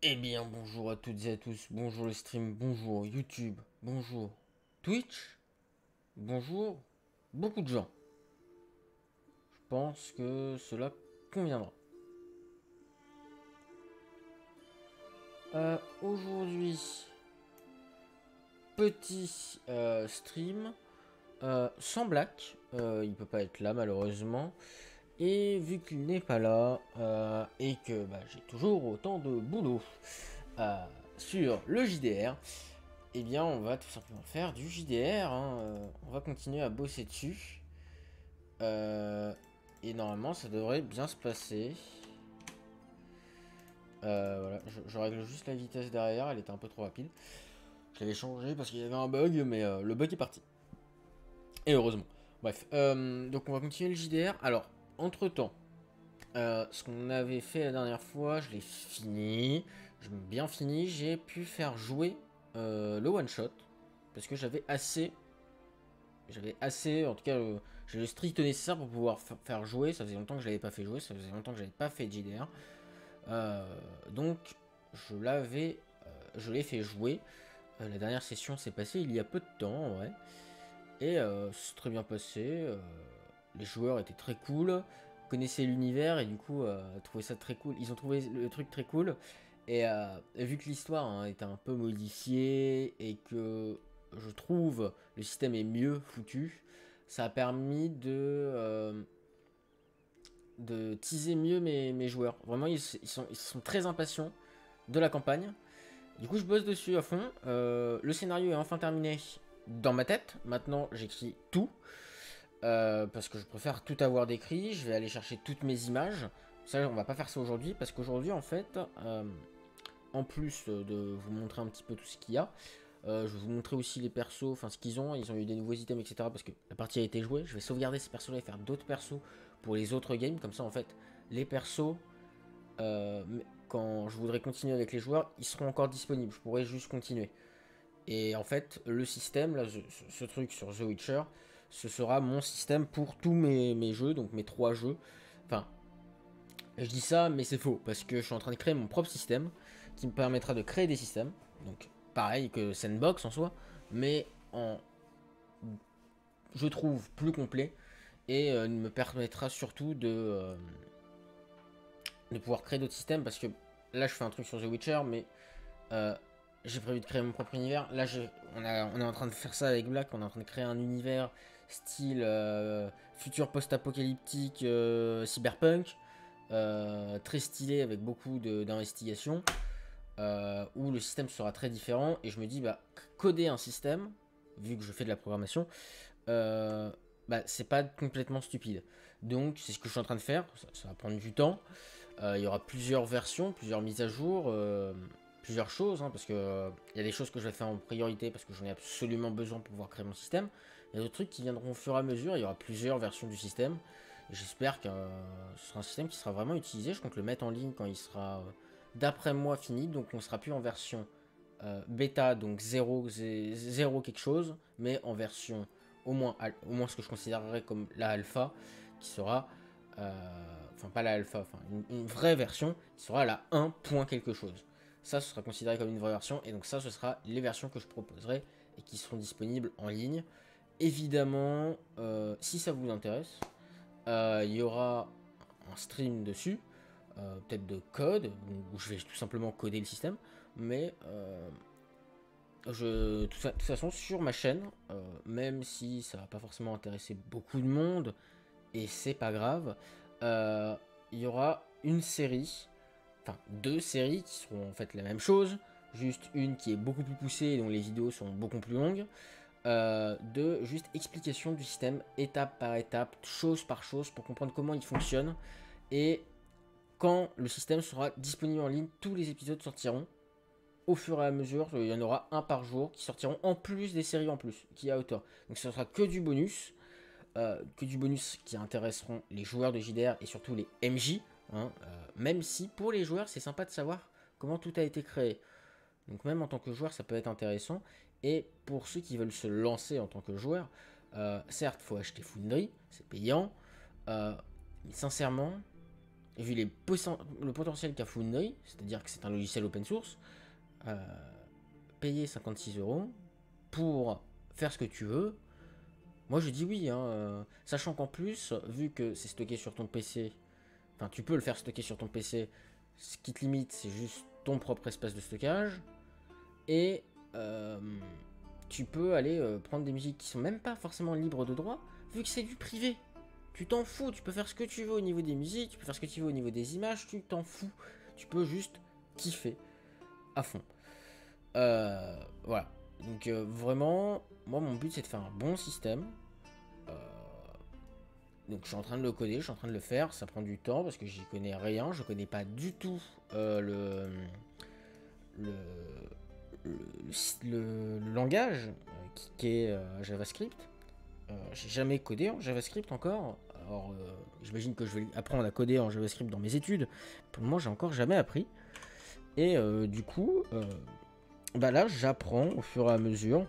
Eh bien, bonjour à toutes et à tous, bonjour le stream, bonjour YouTube, bonjour Twitch, bonjour beaucoup de gens. Je pense que cela conviendra. Aujourd'hui, petit stream sans Black. Il peut pas être là malheureusement. Et vu qu'il n'est pas là, et que j'ai toujours autant de boulot euh, sur le JDR, eh bien, on va tout simplement faire du JDR, hein. On va continuer à bosser dessus. Euh, et normalement, ça devrait bien se passer. Voilà, je règle juste la vitesse derrière, elle était un peu trop rapide. Je l'avais changé parce qu'il y avait un bug, mais le bug est parti. Et heureusement. Bref, donc on va continuer le JDR. Alors, entre-temps, ce qu'on avait fait la dernière fois, je l'ai fini. J'ai bien fini. J'ai pu faire jouer le one-shot. Parce que j'avais assez, en tout cas, j'ai le strict nécessaire pour pouvoir faire jouer. Ça faisait longtemps que je l'avais pas fait jouer, ça faisait longtemps que j'avais pas fait de JDR. Donc, je l'ai fait jouer. La dernière session s'est passée il y a peu de temps, en vrai. Et c'est très bien passé. Les joueurs étaient très cool, connaissaient l'univers et du coup, trouvaient ça très cool. Ils ont trouvé le truc très cool. Et vu que l'histoire était un peu modifiée et que je trouve le système est mieux foutu, ça a permis de teaser mieux mes joueurs. Vraiment, ils sont très impatients de la campagne. Du coup, je bosse dessus à fond. Le scénario est enfin terminé dans ma tête. Maintenant, j'écris tout. Parce que je préfère tout avoir décrit. Je vais aller chercher toutes mes images. Ça, on va pas faire ça aujourd'hui. Parce qu'aujourd'hui, en fait, en plus de vous montrer un petit peu tout ce qu'il y a, je vais vous montrer aussi les persos, enfin ce qu'ils ont. Ils ont eu des nouveaux items, etc. Parce que la partie a été jouée. Je vais sauvegarder ces persos-là et faire d'autres persos pour les autres games. Comme ça, en fait, les persos, quand je voudrais continuer avec les joueurs, ils seront encore disponibles. Je pourrais juste continuer. Et en fait, le système, là, ce truc sur The Witcher, ce sera mon système pour tous mes jeux, donc mes 3 jeux. Enfin, je dis ça, mais c'est faux, parce que je suis en train de créer mon propre système qui me permettra de créer des systèmes. Donc, pareil que Sandbox en soi, mais je trouve, plus complet et me permettra surtout de pouvoir créer d'autres systèmes parce que là, je fais un truc sur The Witcher, mais euh, j'ai prévu de créer mon propre univers. Là, on est en train de faire ça avec Black, on est en train de créer un univers style futur post-apocalyptique cyberpunk. Très stylé avec beaucoup d'investigation où le système sera très différent et je me dis coder un système vu que je fais de la programmation euh, c'est pas complètement stupide, donc c'est ce que je suis en train de faire. Ça va prendre du temps. Il y aura plusieurs versions, plusieurs mises à jour, plusieurs choses, hein, parce que il y a des choses que je vais faire en priorité parce que j'en ai absolument besoin pour pouvoir créer mon système. Il y a d'autres trucs qui viendront au fur et à mesure. Il y aura plusieurs versions du système. J'espère que ce sera un système qui sera vraiment utilisé. Je compte le mettre en ligne quand il sera, d'après moi, fini. Donc on sera plus en version bêta, donc 0 quelque chose, mais en version au moins ce que je considérerais comme la alpha, qui sera, enfin pas la alpha, enfin une vraie version, qui sera la 1 point quelque chose. Ça, ce sera considéré comme une vraie version, et donc ça, ce sera les versions que je proposerai et qui seront disponibles en ligne. Évidemment, si ça vous intéresse, il y aura un stream dessus, peut-être de code, où je vais tout simplement coder le système, mais de toute façon, sur ma chaîne, même si ça va pas forcément intéresser beaucoup de monde, et c'est pas grave, euh, il y aura une série, enfin 2 séries qui seront en fait la même chose, juste une qui est beaucoup plus poussée et dont les vidéos sont beaucoup plus longues, de juste explication du système étape par étape, chose par chose, pour comprendre comment il fonctionne, et quand le système sera disponible en ligne, tous les épisodes sortiront au fur et à mesure. Il y en aura un par jour qui sortiront en plus des séries en plus qui est à hauteur. Donc ce sera que du bonus qui intéresseront les joueurs de JDR et surtout les MJ, hein, même si pour les joueurs c'est sympa de savoir comment tout a été créé. Donc même en tant que joueur ça peut être intéressant. Et pour ceux qui veulent se lancer en tant que joueur, certes faut acheter Foundry, c'est payant, mais sincèrement vu le potentiel qu'a Foundry, c'est-à-dire que c'est un logiciel open source, payer 56 € pour faire ce que tu veux, moi je dis oui, hein, sachant qu'en plus, vu que c'est stocké sur ton PC, enfin tu peux le faire stocker sur ton PC, ce qui te limite c'est juste ton propre espace de stockage, et tu peux aller prendre des musiques qui sont même pas forcément libres de droit, vu que c'est du privé. Tu t'en fous, tu peux faire ce que tu veux au niveau des musiques, tu peux faire ce que tu veux au niveau des images, tu t'en fous. Tu peux juste kiffer à fond. Voilà. Donc vraiment, moi mon but c'est de faire un bon système. Donc je suis en train de le coder, je suis en train de le faire. Ça prend du temps parce que j'y connais rien. Je connais pas du tout le, le langage qui est JavaScript. J'ai jamais codé en JavaScript encore. Alors j'imagine que je vais apprendre à coder en JavaScript dans mes études. Pour le moment j'ai encore jamais appris. Et du coup, bah là j'apprends au fur et à mesure,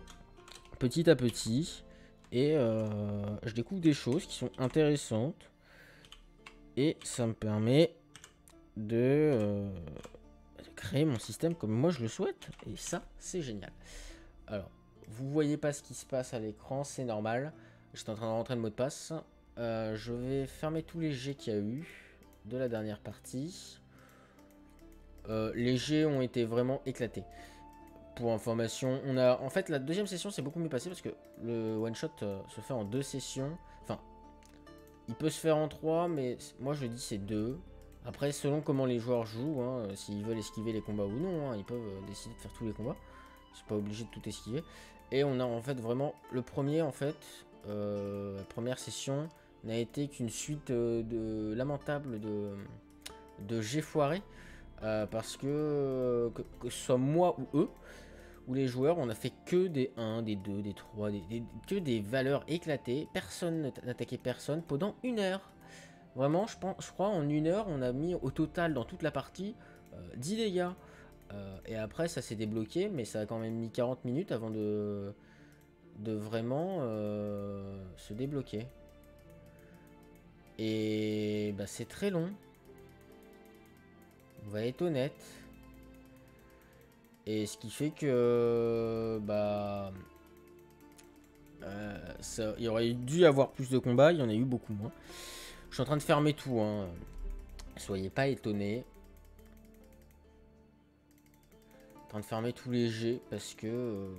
petit à petit. Et je découvre des choses qui sont intéressantes. Et ça me permet de créer mon système comme moi je le souhaite. Et ça, c'est génial. Alors, vous voyez pas ce qui se passe à l'écran, c'est normal. J'étais en train de rentrer le mot de passe. Je vais fermer tous les jets qu'il y a eu de la dernière partie. Les jets ont été vraiment éclatés. Pour information, on a en fait la deuxième session c'est beaucoup mieux passé parce que le one shot se fait en 2 sessions. Enfin, il peut se faire en 3, mais moi je dis c'est 2. Après, selon comment les joueurs jouent, hein, s'ils veulent esquiver les combats ou non, hein, ils peuvent décider de faire tous les combats. Ils sont pas obligés de tout esquiver. Et on a en fait vraiment le premier en fait, la première session n'a été qu'une suite de lamentable de jets foirés. Parce que ce soit moi ou eux, ou les joueurs, on a fait que des 1, des 2, des 3, que des valeurs éclatées. Personne n'attaquait personne pendant 1 heure. Vraiment, je crois en 1 heure, on a mis au total dans toute la partie 10 dégâts. Et après, ça s'est débloqué, mais ça a quand même mis 40 minutes avant de vraiment se débloquer. Et bah, c'est très long. On va être honnête. Et ce qui fait que bah il y aurait dû avoir plus de combats, il y en a eu beaucoup moins. Je suis en train de fermer tout, hein. Soyez pas étonnés. En train de fermer tous les jets parce que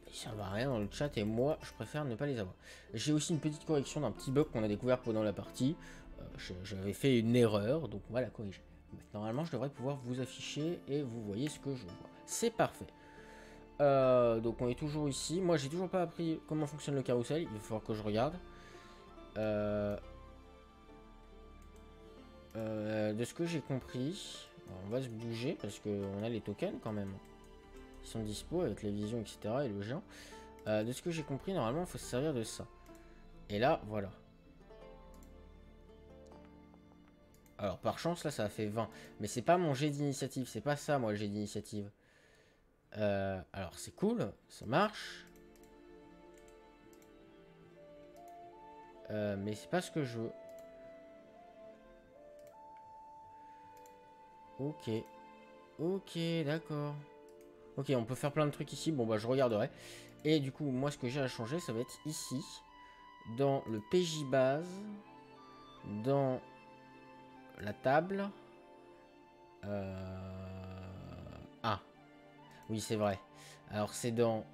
ils servent à rien dans le chat et moi je préfère ne pas les avoir. J'ai aussi une petite correction d'un petit bug qu'on a découvert pendant la partie. J'avais fait une erreur, donc on va la corriger. Normalement je devrais pouvoir vous afficher et vous voyez ce que je vois. C'est parfait. Donc on est toujours ici. Moi j'ai toujours pas appris comment fonctionne le carrousel. Il va falloir que je regarde. De ce que j'ai compris, alors on va se bouger parce qu'on a les tokens quand même. Ils sont dispo avec la vision, etc. et le géant. De ce que j'ai compris, normalement il faut se servir de ça. Et là, voilà. Alors par chance là ça a fait 20. Mais c'est pas mon jet d'initiative. C'est pas ça moi le jet d'initiative. Alors c'est cool. Ça marche. Mais c'est pas ce que je veux. Ok. Ok, d'accord. Ok, on peut faire plein de trucs ici. Bon, bah, je regarderai. Et du coup, moi, ce que j'ai à changer, ça va être ici. Dans le PJ base. Dans la table. Ah. Oui, c'est vrai. Alors, c'est dans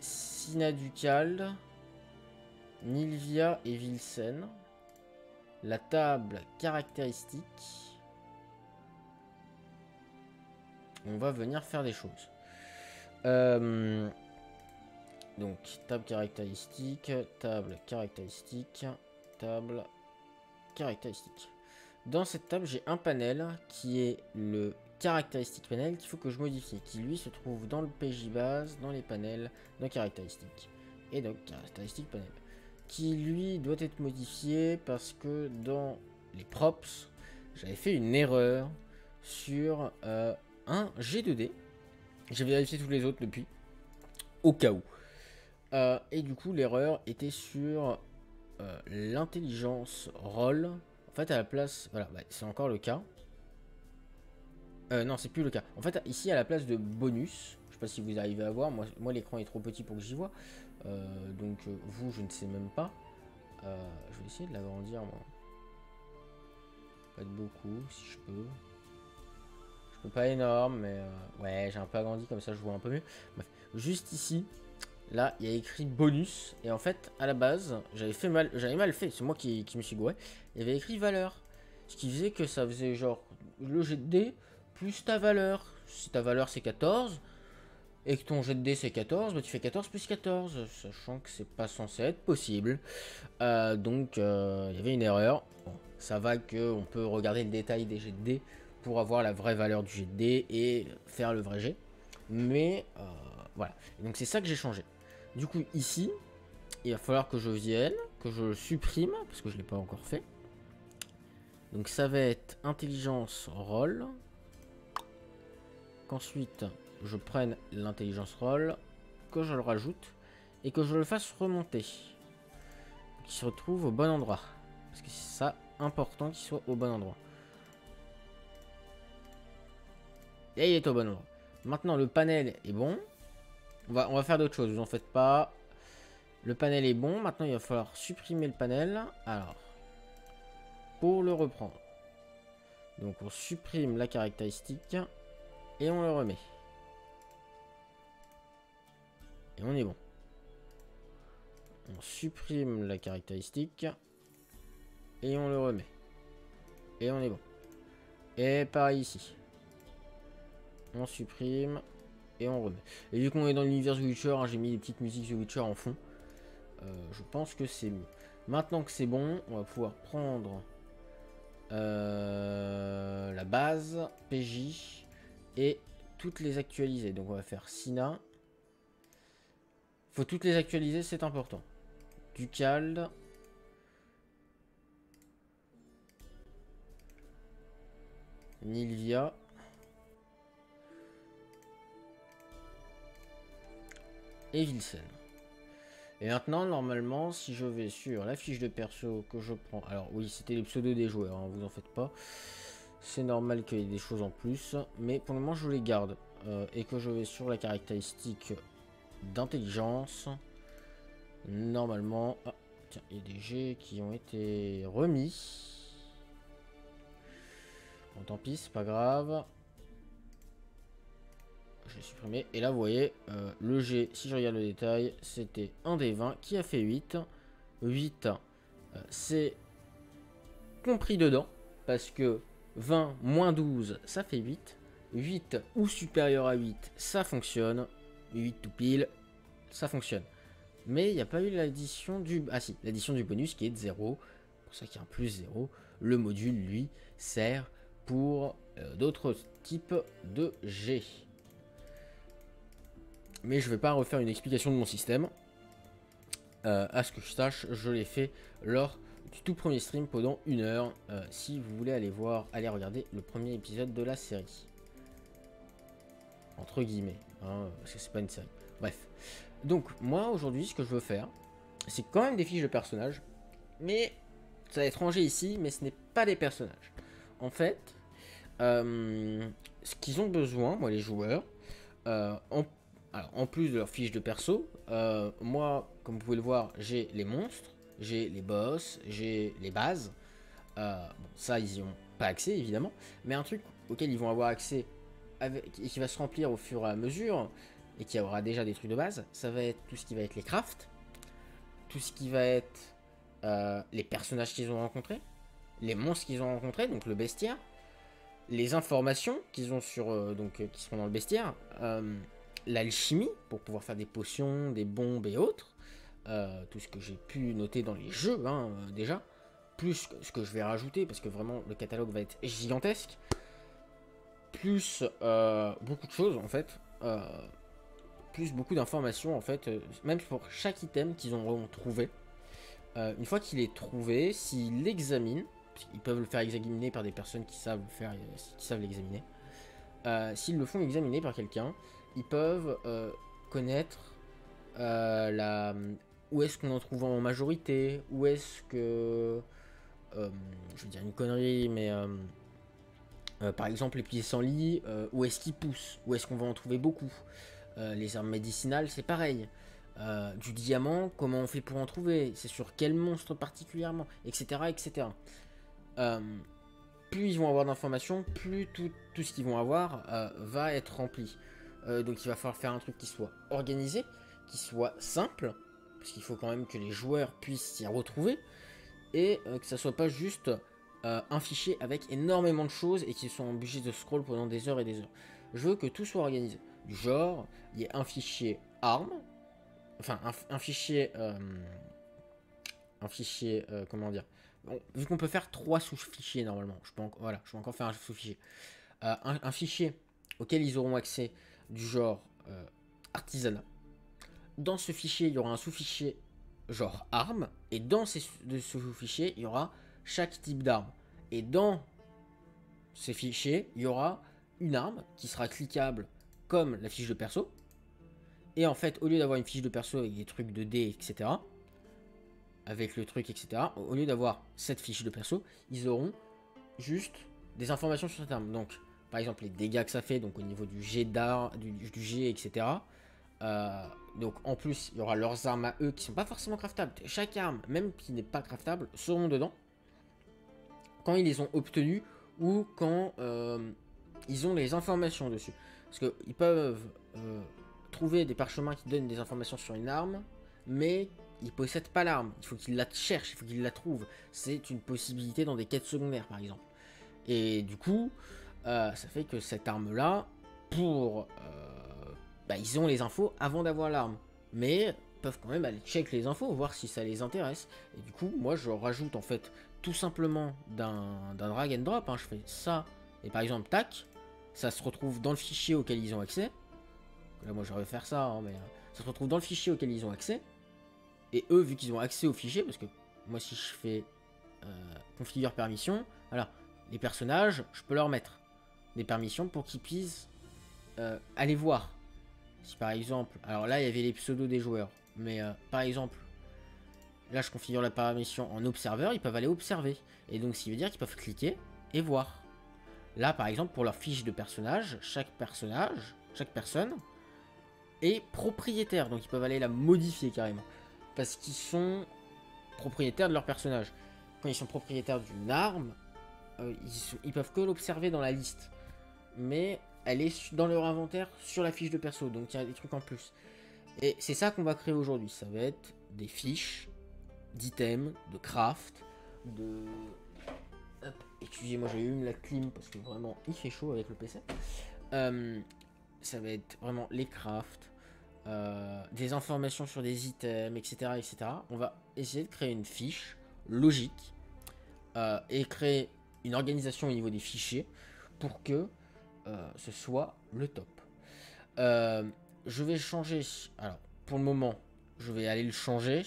Sinaducal, Nilvia et Vilsen. La table caractéristique. On va venir faire des choses. Donc, table caractéristique, table caractéristique, table caractéristique. Dans cette table, j'ai un panel qui est le caractéristique panel qu'il faut que je modifie, qui lui se trouve dans le PJ base, dans les panels, dans caractéristiques. Et donc, caractéristique panel. Qui lui doit être modifié parce que dans les props, j'avais fait une erreur sur un G2D. J'ai vérifié tous les autres depuis, au cas où. Et du coup, l'erreur était sur l'intelligence roll. fait, à la place... Voilà, bah, c'est encore le cas. Non, c'est plus le cas. En fait, ici, à la place de bonus, je sais pas si vous arrivez à voir, moi l'écran est trop petit pour que j'y vois. Donc, vous, je ne sais même pas. Je vais essayer de l'agrandir, moi. Pas de beaucoup, si je peux. Je peux pas énorme, mais... ouais, j'ai un peu agrandi, comme ça, je vois un peu mieux. Bref, juste ici, là, il y a écrit bonus. Et en fait, à la base, j'avais mal fait. C'est moi qui me suis gouré. Il y avait écrit valeur. Ce qui faisait que ça faisait genre le jet de dés plus ta valeur. Si ta valeur c'est 14 et que ton jet de dés c'est 14, bah tu fais 14 plus 14. Sachant que c'est pas censé être possible. Donc, il y avait une erreur. Bon, ça va qu'on peut regarder le détail des jets de dés pour avoir la vraie valeur du jet de dés et faire le vrai jet. Mais, voilà. Et donc, c'est ça que j'ai changé. Du coup, ici, il va falloir que je vienne, que je le supprime, parce que je ne l'ai pas encore fait. Donc ça va être intelligence roll. Qu'ensuite, je prenne l'intelligence roll, que je le rajoute, et que je le fasse remonter. Qu'il se retrouve au bon endroit. Parce que c'est ça, important qu'il soit au bon endroit. Et il est au bon endroit. Maintenant, le panel est bon. On va faire d'autres choses, vous en faites pas. Le panel est bon. Maintenant, il va falloir supprimer le panel. Alors, pour le reprendre. Donc, on supprime la caractéristique. Et on le remet. Et on est bon. On supprime la caractéristique. Et on le remet. Et on est bon. Et pareil ici. On supprime. Et on remet. Et vu qu'on est dans l'univers The Witcher, hein, j'ai mis des petites musiques The Witcher en fond. Je pense que c'est mieux. Maintenant que c'est bon, on va pouvoir prendre la base, PJ, et toutes les actualiser. Donc on va faire Sina. Faut toutes les actualiser, c'est important. Ducald. Nilvia. Et Vilsen. Et maintenant, normalement, si je vais sur la fiche de perso que je prends... Alors oui, c'était les pseudos des joueurs, hein, vous en faites pas. C'est normal qu'il y ait des choses en plus. Mais pour le moment, je les garde. Et que je vais sur la caractéristique d'intelligence. Normalement... Ah, tiens, il y a des jets qui ont été remis. Bon, tant pis, c'est pas grave. Je l'ai supprimé. Et là, vous voyez, le G, si je regarde le détail, c'était un des 20 qui a fait 8. 8, c'est compris dedans. Parce que 20 moins 12, ça fait 8. 8 ou supérieur à 8, ça fonctionne. 8 tout pile, ça fonctionne. Mais il n'y a pas eu l'addition du... Ah si, l'addition du bonus qui est de 0. Pour ça qu'il y a un plus 0. Le module, lui, sert pour d'autres types de G. Mais je vais pas refaire une explication de mon système. À ce que je sache, je l'ai fait lors du tout premier stream pendant 1 heure. Si vous voulez aller voir, allez regarder le premier épisode de la série. Entre guillemets, hein, parce que c'est pas une série. Bref. Donc, moi, aujourd'hui, ce que je veux faire, c'est quand même des fiches de personnages. Mais, ça va être rangé ici, mais ce n'est pas des personnages. En fait, ce qu'ils ont besoin, moi, les joueurs, alors, en plus de leur fiche de perso, moi, comme vous pouvez le voir, j'ai les monstres, j'ai les boss, j'ai les bases. Bon, ça, ils n'y ont pas accès, évidemment. Mais un truc auquel ils vont avoir accès et qui va se remplir au fur et à mesure, et qui aura déjà des trucs de base, ça va être tout ce qui va être les crafts, tout ce qui va être les personnages qu'ils ont rencontrés, les monstres qu'ils ont rencontrés, donc le bestiaire, les informations qu'ils ont sur, qui seront dans le bestiaire, l'alchimie pour pouvoir faire des potions, des bombes et autres, tout ce que j'ai pu noter dans les jeux hein, déjà, plus ce que je vais rajouter parce que vraiment le catalogue va être gigantesque, plus beaucoup de choses en fait, plus beaucoup d'informations en fait, même pour chaque item qu'ils auront trouvé. Une fois qu'il est trouvé, s'ils l'examinent, ils peuvent le faire examiner par des personnes qui savent le faire, qui savent l'examiner. S'ils le font examiner par quelqu'un, ils peuvent connaître où est-ce qu'on en trouve en majorité, où est-ce que je veux dire une connerie, mais par exemple les pissenlits, où est-ce qu'ils poussent, où est-ce qu'on va en trouver beaucoup. Les armes médicinales, c'est pareil. Du diamant, comment on fait pour en trouver, c'est sur quel monstre particulièrement, etc. etc. Euh, Plus ils vont avoir d'informations, plus tout ce qu'ils vont avoir va être rempli. Donc il va falloir faire un truc qui soit organisé, qui soit simple, parce qu'il faut quand même que les joueurs puissent s'y retrouver, et que ça soit pas juste un fichier avec énormément de choses et qu'ils soient obligés de scroll pendant des heures et des heures. Je veux que tout soit organisé. Du genre, il y ait un fichier armes, enfin un fichier, comment dire, bon, vu qu'on peut faire 3 sous-fichiers normalement, voilà, je peux encore faire un sous-fichier. Un fichier auquel ils auront accès du genre artisanat. Dans ce fichier, il y aura un sous-fichier genre armes, et dans ce sous-fichier, il y aura chaque type d'arme. Et dans ces fichiers, il y aura une arme qui sera cliquable comme la fiche de perso. Et en fait, au lieu d'avoir une fiche de perso avec des trucs de dés, etc., avec le truc, etc., au lieu d'avoir cette fiche de perso, ils auront juste des informations sur cette arme. Donc, par exemple, les dégâts que ça fait, donc au niveau du jet d'art, du jet, etc. Donc, en plus, il y aura leurs armes à eux qui sont pas forcément craftables. Chaque arme, même qui n'est pas craftable, seront dedans quand ils les ont obtenus ou quand ils ont les informations dessus. Parce qu'ils peuvent trouver des parchemins qui donnent des informations sur une arme, mais ils possèdent pas l'arme. Il faut qu'ils la cherchent, il faut qu'ils la trouvent. C'est une possibilité dans des quêtes secondaires, par exemple. Et du coup, ça fait que cette arme-là, ils ont les infos avant d'avoir l'arme. Mais peuvent quand même aller check les infos, voir si ça les intéresse. Et du coup, moi, je rajoute en fait tout simplement d'un drag and drop. Hein. Je fais ça, et par exemple, tac, ça se retrouve dans le fichier auquel ils ont accès. Là, moi, j'aurais faire ça, hein, mais ça se retrouve dans le fichier auquel ils ont accès. Et eux, vu qu'ils ont accès au fichier, parce que moi, si je fais configure permission, voilà, les personnages, je peux leur mettre des permissions pour qu'ils puissent aller voir. Si par exemple, alors là, il y avait les pseudos des joueurs, mais par exemple, là, je configure la permission en observeur, ils peuvent aller observer. Et donc, ce qui veut dire qu'ils peuvent cliquer et voir. Là, par exemple, pour leur fiche de chaque personne, est propriétaire. Donc, ils peuvent aller la modifier carrément. Parce qu'ils sont propriétaires de leur personnage. Quand ils sont propriétaires d'une arme, ils peuvent que l'observer dans la liste. Mais elle est dans leur inventaire sur la fiche de perso. Donc, il y a des trucs en plus. Et c'est ça qu'on va créer aujourd'hui. Ça va être des fiches d'items, de craft, de... Hop, excusez-moi, j'ai eu la clim parce que vraiment il fait chaud avec le PC. Ça va être vraiment les crafts, des informations sur des items, etc., etc. On va essayer de créer une fiche logique et créer une organisation au niveau des fichiers pour que ce soit le top. Je vais changer. Alors, pour le moment, je vais aller le changer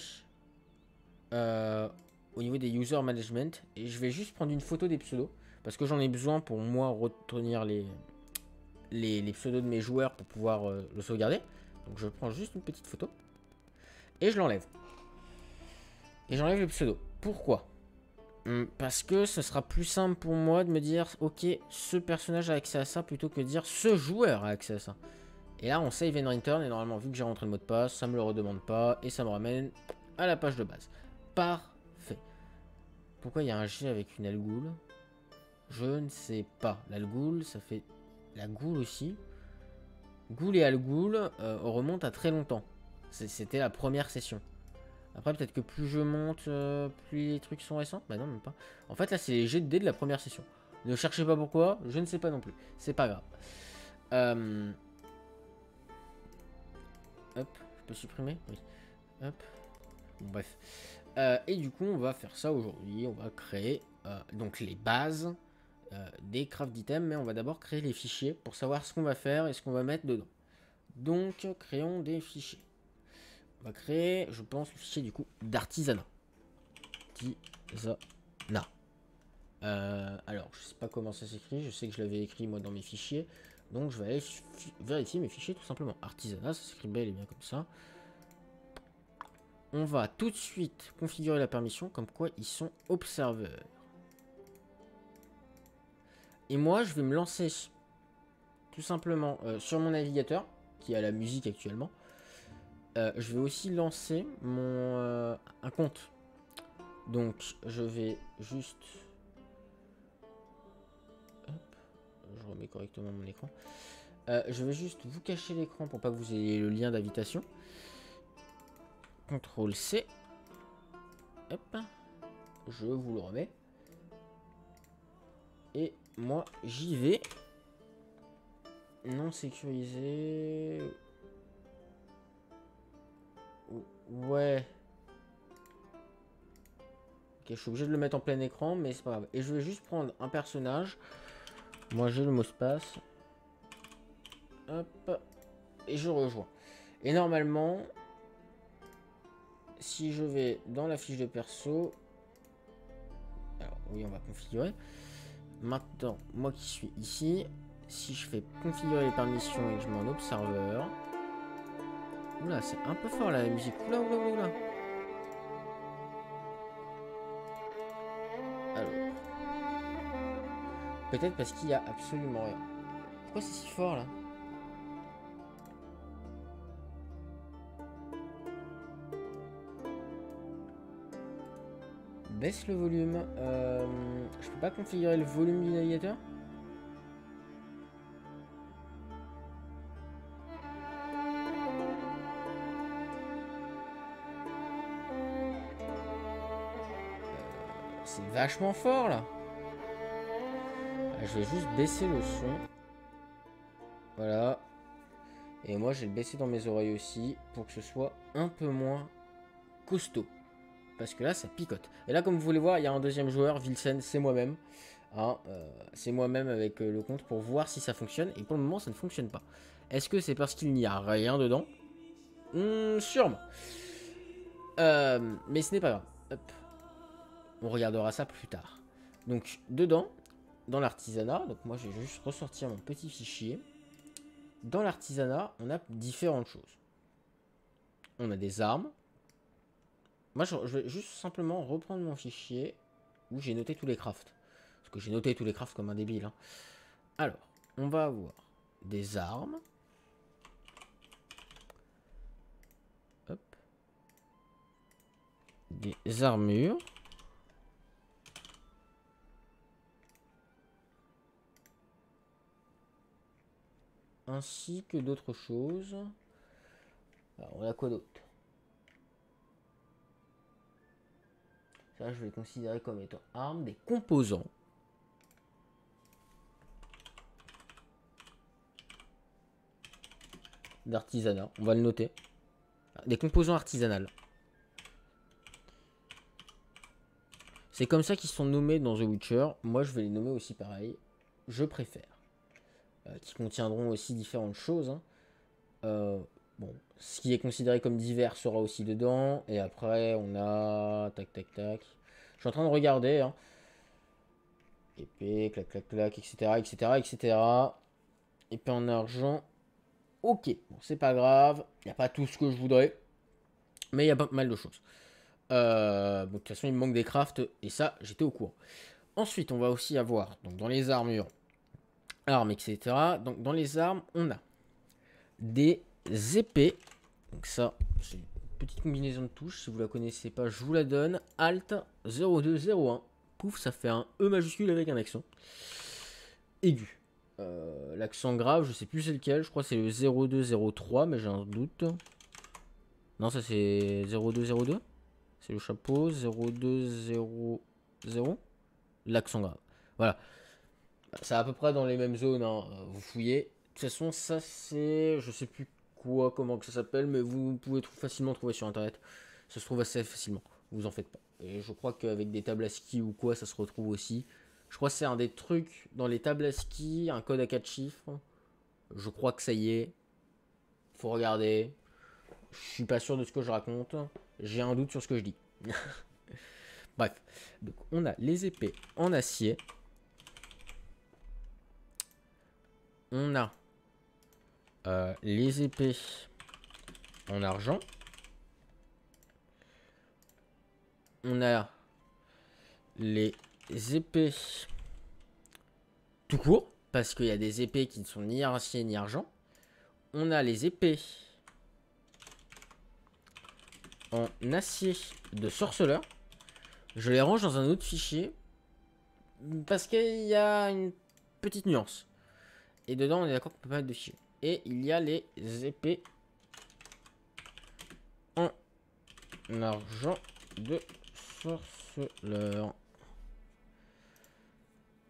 au niveau des user management et je vais juste prendre une photo des pseudos parce que j'en ai besoin pour moi retenir les pseudos de mes joueurs pour pouvoir le sauvegarder. Donc je prends juste une petite photo et je l'enlève. Et j'enlève le pseudo. Pourquoi? Parce que ce sera plus simple pour moi de me dire ok, ce personnage a accès à ça plutôt que de dire ce joueur a accès à ça. Et là on save and return et normalement vu que j'ai rentré le mot de passe, ça me le redemande pas et ça me ramène à la page de base. Parfait. Pourquoi il y a un G avec une algoule? Je ne sais pas. L'algoule, ça fait... La goule aussi. Goule et algoule remontent à très longtemps. C'était la première session. Après, peut-être que plus je monte, plus les trucs sont récents. Bah non, même pas. En fait, là, c'est les jets de dés de la première session. Ne cherchez pas pourquoi, je ne sais pas non plus. C'est pas grave. Hop, je peux supprimer? Oui. Hop. Bon, bref. Et du coup, on va faire ça aujourd'hui. On va créer donc les bases des craft d'items, mais on va d'abord créer les fichiers pour savoir ce qu'on va faire et ce qu'on va mettre dedans. Donc, créons des fichiers. On va créer, je pense, le fichier du coup d'artisanat. Artisanat. Alors, je sais pas comment ça s'écrit. Je sais que je l'avais écrit moi dans mes fichiers. Donc, je vais aller vérifier mes fichiers tout simplement. Artisanat, ça s'écrit bel et bien comme ça. On va tout de suite configurer la permission comme quoi ils sont observeurs. Et moi, je vais me lancer tout simplement sur mon navigateur, qui a la musique actuellement. Je vais aussi lancer un compte. Donc, je vais juste... Hop, je remets correctement mon écran. Je vais juste vous cacher l'écran pour pas que vous ayez le lien d'invitation. CTRL C. Hop. Je vous le remets. Et moi, j'y vais. Non sécurisé. Ouais. Ok, je suis obligé de le mettre en plein écran, mais c'est pas grave. Et je vais juste prendre un personnage. Moi, j'ai le mot de passe. Hop. Et je rejoins. Et normalement, si je vais dans la fiche de perso... Alors, oui, on va configurer. Maintenant, moi qui suis ici, si je fais configurer les permissions et que je mets en observeur... Oula, c'est un peu fort la musique. Oula, oula, oula, oula. Alors... Peut-être parce qu'il y a absolument rien. Pourquoi c'est si fort là? Baisse le volume. Je peux pas configurer le volume du navigateur? C'est vachement fort là. Je vais juste baisser le son. Voilà. Et moi je vais le baisser dans mes oreilles aussi pour que ce soit un peu moins costaud. Parce que là ça picote. Et là comme vous voulez voir il y a un deuxième joueur, Vilsen, c'est moi-même. Hein, c'est moi-même avec le compte pour voir si ça fonctionne. Et pour le moment ça ne fonctionne pas. Est-ce que c'est parce qu'il n'y a rien dedans? Sûrement. Mais ce n'est pas grave. Hop. On regardera ça plus tard. Donc dedans, dans l'artisanat, donc moi je vais juste ressortir mon petit fichier. Dans l'artisanat, on a différentes choses. On a des armes. Moi je vais juste simplement reprendre mon fichier où j'ai noté tous les crafts. Parce que j'ai noté tous les crafts comme un débile. Hein. Alors, on va avoir des armes. Hop. Des armures. Ainsi que d'autres choses. Alors, on a quoi d'autre? Ça, je vais le considérer comme étant armes, des composants. D'artisanat, on va le noter. Des composants artisanales. C'est comme ça qu'ils sont nommés dans The Witcher. Moi, je vais les nommer aussi pareil. Je préfère. Qui contiendront aussi différentes choses. Hein. Bon, ce qui est considéré comme divers sera aussi dedans. Et après, on a... Tac, tac, tac. Je suis en train de regarder. Hein. Épée, clac, clac, clac, etc., etc., etc. Épée en argent. Ok, bon, c'est pas grave. Il n'y a pas tout ce que je voudrais. Mais il y a pas mal de choses. Bon, de toute façon, il me manque des crafts. Et ça, j'étais au courant. Ensuite, on va aussi avoir, donc dans les armures, armes, etc. Donc dans les armes, on a des épées. Donc ça, c'est une petite combinaison de touches. Si vous la connaissez pas, je vous la donne. Alt 0201. Pouf, ça fait un E majuscule avec un accent aigu. L'accent grave, je sais plus c'est lequel. Je crois que c'est le 0203, mais j'ai un doute. Non, ça c'est 0202. C'est le chapeau. 0200. L'accent grave. Voilà. C'est à peu près dans les mêmes zones. Hein. Vous fouillez. De toute façon, ça c'est... Je sais plus quoi, comment que ça s'appelle, mais vous pouvez facilement trouver sur internet. Ça se trouve assez facilement. Vous en faites pas. Et je crois qu'avec des tables à ski ou quoi, ça se retrouve aussi. Je crois que c'est un des trucs dans les tables à ski, un code à 4 chiffres. Je crois que ça y est. Faut regarder. Je suis pas sûr de ce que je raconte. J'ai un doute sur ce que je dis. Bref. Donc on a les épées en acier. On a les épées en argent. On a les épées tout court, parce qu'il y a des épées qui ne sont ni acier ni argent. On a les épées en acier de sorceleur. Je les range dans un autre fichier, parce qu'il y a une petite nuance. Et dedans, on est d'accord qu'on peut pas mettre de fichier. Et il y a les épées en argent de sorceleur.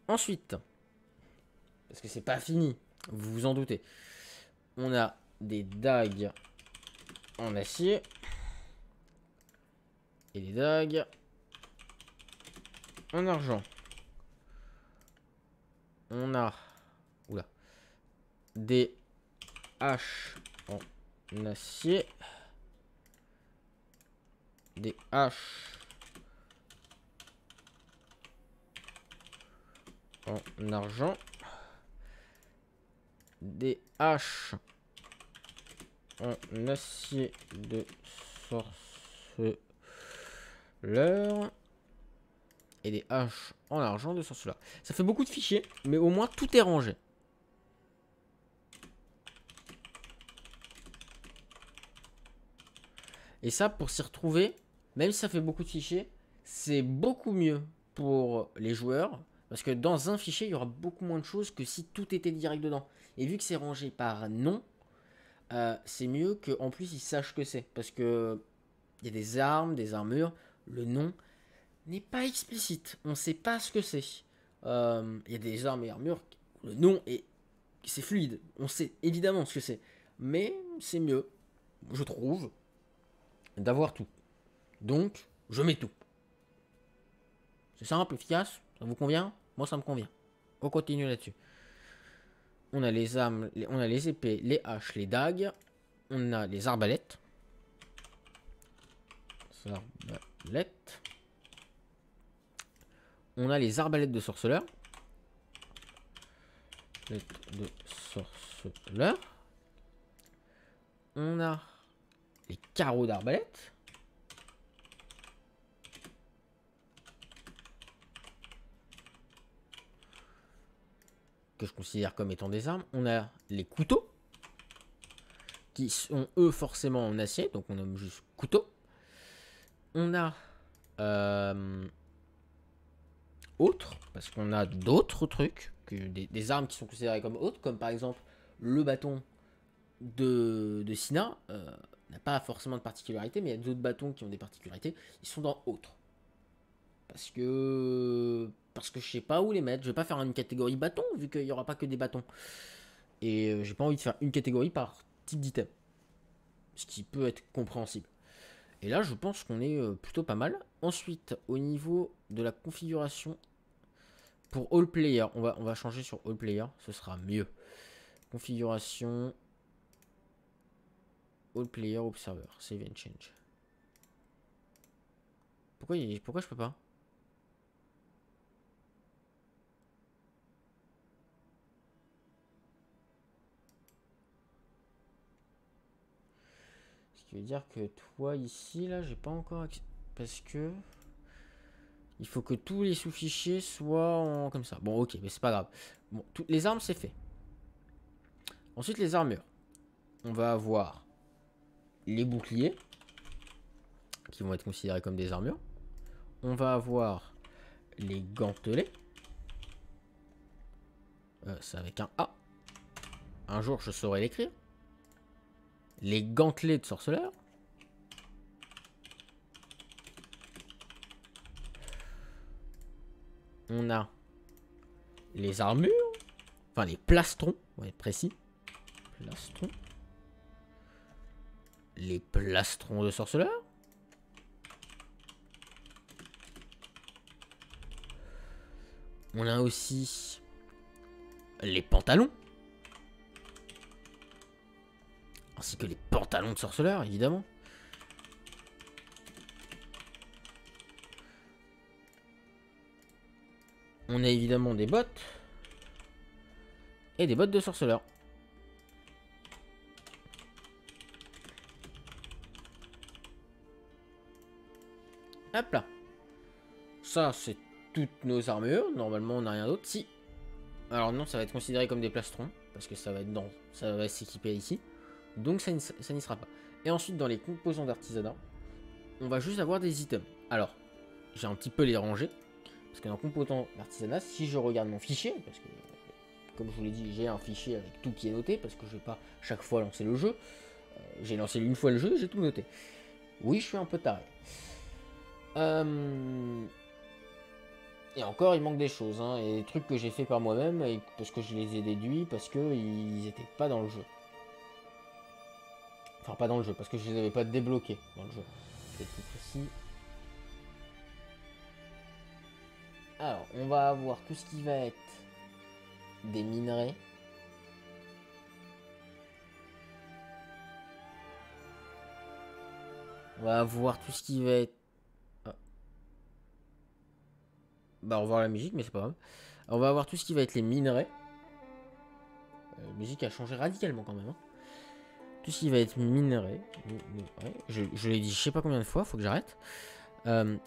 Ensuite, parce que c'est pas fini, vous vous en doutez, on a des dagues en acier et des dagues en argent. On a des haches en acier, des haches en argent, des haches en acier de sorceleur et des haches en argent de sorceleur. Ça fait beaucoup de fichiers, mais au moins tout est rangé. Et ça, pour s'y retrouver, même si ça fait beaucoup de fichiers, c'est beaucoup mieux pour les joueurs. Parce que dans un fichier, il y aura beaucoup moins de choses que si tout était direct dedans. Et vu que c'est rangé par nom, c'est mieux qu'en plus ils sachent que c'est. Parce que il y a des armes, des armures, le nom n'est pas explicite. On ne sait pas ce que c'est. Il y a des armes et armures, le nom c'est fluide. On sait évidemment ce que c'est. Mais c'est mieux, je trouve, d'avoir tout. Donc, je mets tout. C'est simple, efficace, ça vous convient? Moi, ça me convient. On continue là-dessus. On a les armes, on a les épées, les haches, les dagues. On a les arbalètes. Arbalètes. On a les arbalètes de sorceleur. De sorceleur. On a les carreaux d'arbalète. Que je considère comme étant des armes. On a les couteaux. Qui sont eux forcément en acier. Donc on nomme juste couteau. On a autres. Parce qu'on a d'autres trucs. Des armes qui sont considérées comme autres. Comme par exemple le bâton de Sina. N'a pas forcément de particularité. Mais il y a d'autres bâtons qui ont des particularités. Ils sont dans autres. Parce que je sais pas où les mettre. Je vais pas faire une catégorie bâton vu qu'il n'y aura pas que des bâtons. Et j'ai pas envie de faire une catégorie par type d'item. Ce qui peut être compréhensible. Et là, je pense qu'on est plutôt pas mal. Ensuite, au niveau de la configuration, pour All Player, on va changer sur All Player. Ce sera mieux. Configuration. All Player Observer. Save and Change. Pourquoi je peux pas? Ce qui veut dire que toi ici, là, j'ai pas encore accès. Parce que il faut que tous les sous-fichiers soient en comme ça. Bon, ok, mais c'est pas grave. Bon, toutes les armes, c'est fait. Ensuite, les armures. On va avoir les boucliers, qui vont être considérés comme des armures. On va avoir les gantelets. C'est avec un A. Un jour, je saurai l'écrire. Les gantelets de sorceleur. On a les armures. Enfin, les plastrons. On va être précis. Plastrons. Les plastrons de sorceleur. On a aussi les pantalons. Ainsi que les pantalons de sorceleur, évidemment. On a évidemment des bottes. Et des bottes de sorceleur. Hop là. Ça, c'est toutes nos armures. Normalement, on n'a rien d'autre. Si. Alors non, ça va être considéré comme des plastrons, parce que ça va être ça va s'équiper ici. Donc ça n'y sera pas. Et ensuite, dans les composants d'artisanat, on va juste avoir des items. Alors, j'ai un petit peu les rangés, parce que dans composants d'artisanat, si je regarde mon fichier, parce que comme je vous l'ai dit, j'ai un fichier avec tout qui est noté, parce que je vais pas chaque fois lancer le jeu. J'ai lancé une fois le jeu et j'ai tout noté. Oui, je suis un peu taré. Et encore, il manque des choses, hein, et des trucs que j'ai fait par moi-même, et parce que je les ai déduits, parce qu'ils étaient pas dans le jeu. Enfin, pas dans le jeu, parce que je les avais pas débloqués dans le jeu. Je vais être plus précis. Alors, on va avoir tout ce qui va être des minerais. On va avoir tout ce qui va être... Ah. Bah, on va voir la musique, mais c'est pas grave. On va avoir tout ce qui va être les minerais. La musique a changé radicalement quand même. Hein. Tout ce qui va être minerais. Je l'ai dit je sais pas combien de fois, faut que j'arrête.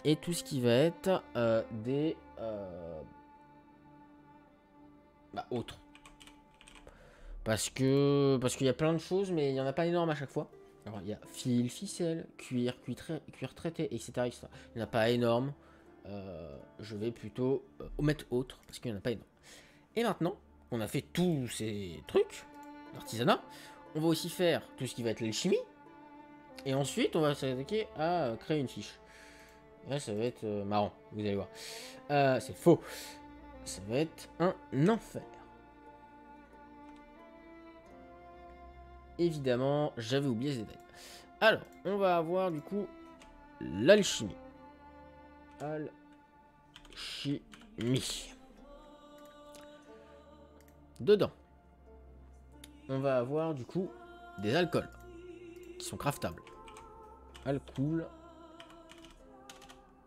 Et tout ce qui va être des... autres. Parce qu'il y a plein de choses, mais il n'y en a pas énorme à chaque fois. Alors, il y a fil, ficelle, cuir traité, etc., etc. Il n'y en a pas énorme. Je vais plutôt omettre autre, parce qu'il n'y en a pas énorme. Et maintenant, on a fait tous ces trucs d'artisanat. On va aussi faire tout ce qui va être l'alchimie. Et ensuite, on va s'attaquer à créer une fiche. Et là, ça va être marrant, vous allez voir. C'est faux. Ça va être un enfer. Évidemment, j'avais oublié ce détail. Alors, on va avoir du coup l'alchimie. Alchimie. Dedans, on va avoir du coup des alcools qui sont craftables. Alcool.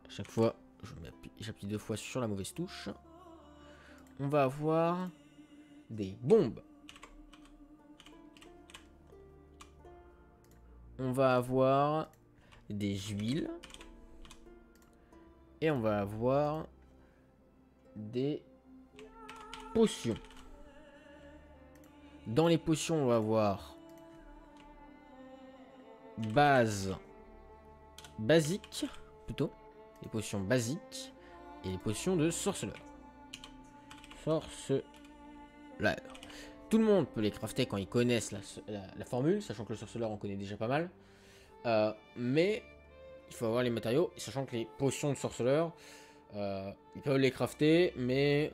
À chaque fois, j'appuie 2 fois sur la mauvaise touche. On va avoir des bombes. On va avoir des huiles. Et on va avoir des potions. Dans les potions, on va avoir basique, plutôt. Les potions basiques et les potions de sorceleur. Sorceleur. Tout le monde peut les crafter quand ils connaissent la formule, sachant que le sorceleur en connaît déjà pas mal. Mais il faut avoir les matériaux, sachant que les potions de sorceleur, ils peuvent les crafter, mais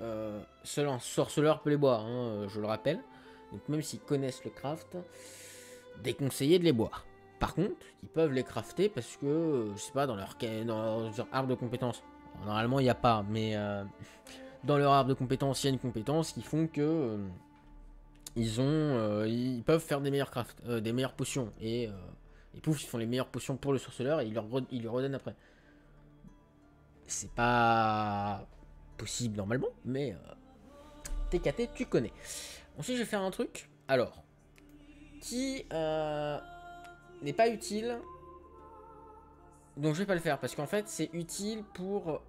seul un sorceleur peut les boire, hein, je le rappelle. Donc même s'ils connaissent le craft, déconseillé de les boire. Par contre, ils peuvent les crafter parce que, je sais pas, dans leur arbre de compétences. Alors, normalement, il n'y a pas, mais dans leur arbre de compétences, il y a une compétence qui font que ils peuvent faire des meilleurs crafts, des meilleures potions. Et pouf, ils font les meilleures potions pour le sorceleur et ils lui redonnent après. C'est pas possible normalement, mais TKT, tu connais. Ensuite, je vais faire un truc. Alors, qui n'est pas utile. Donc je vais pas le faire parce qu'en fait c'est utile pour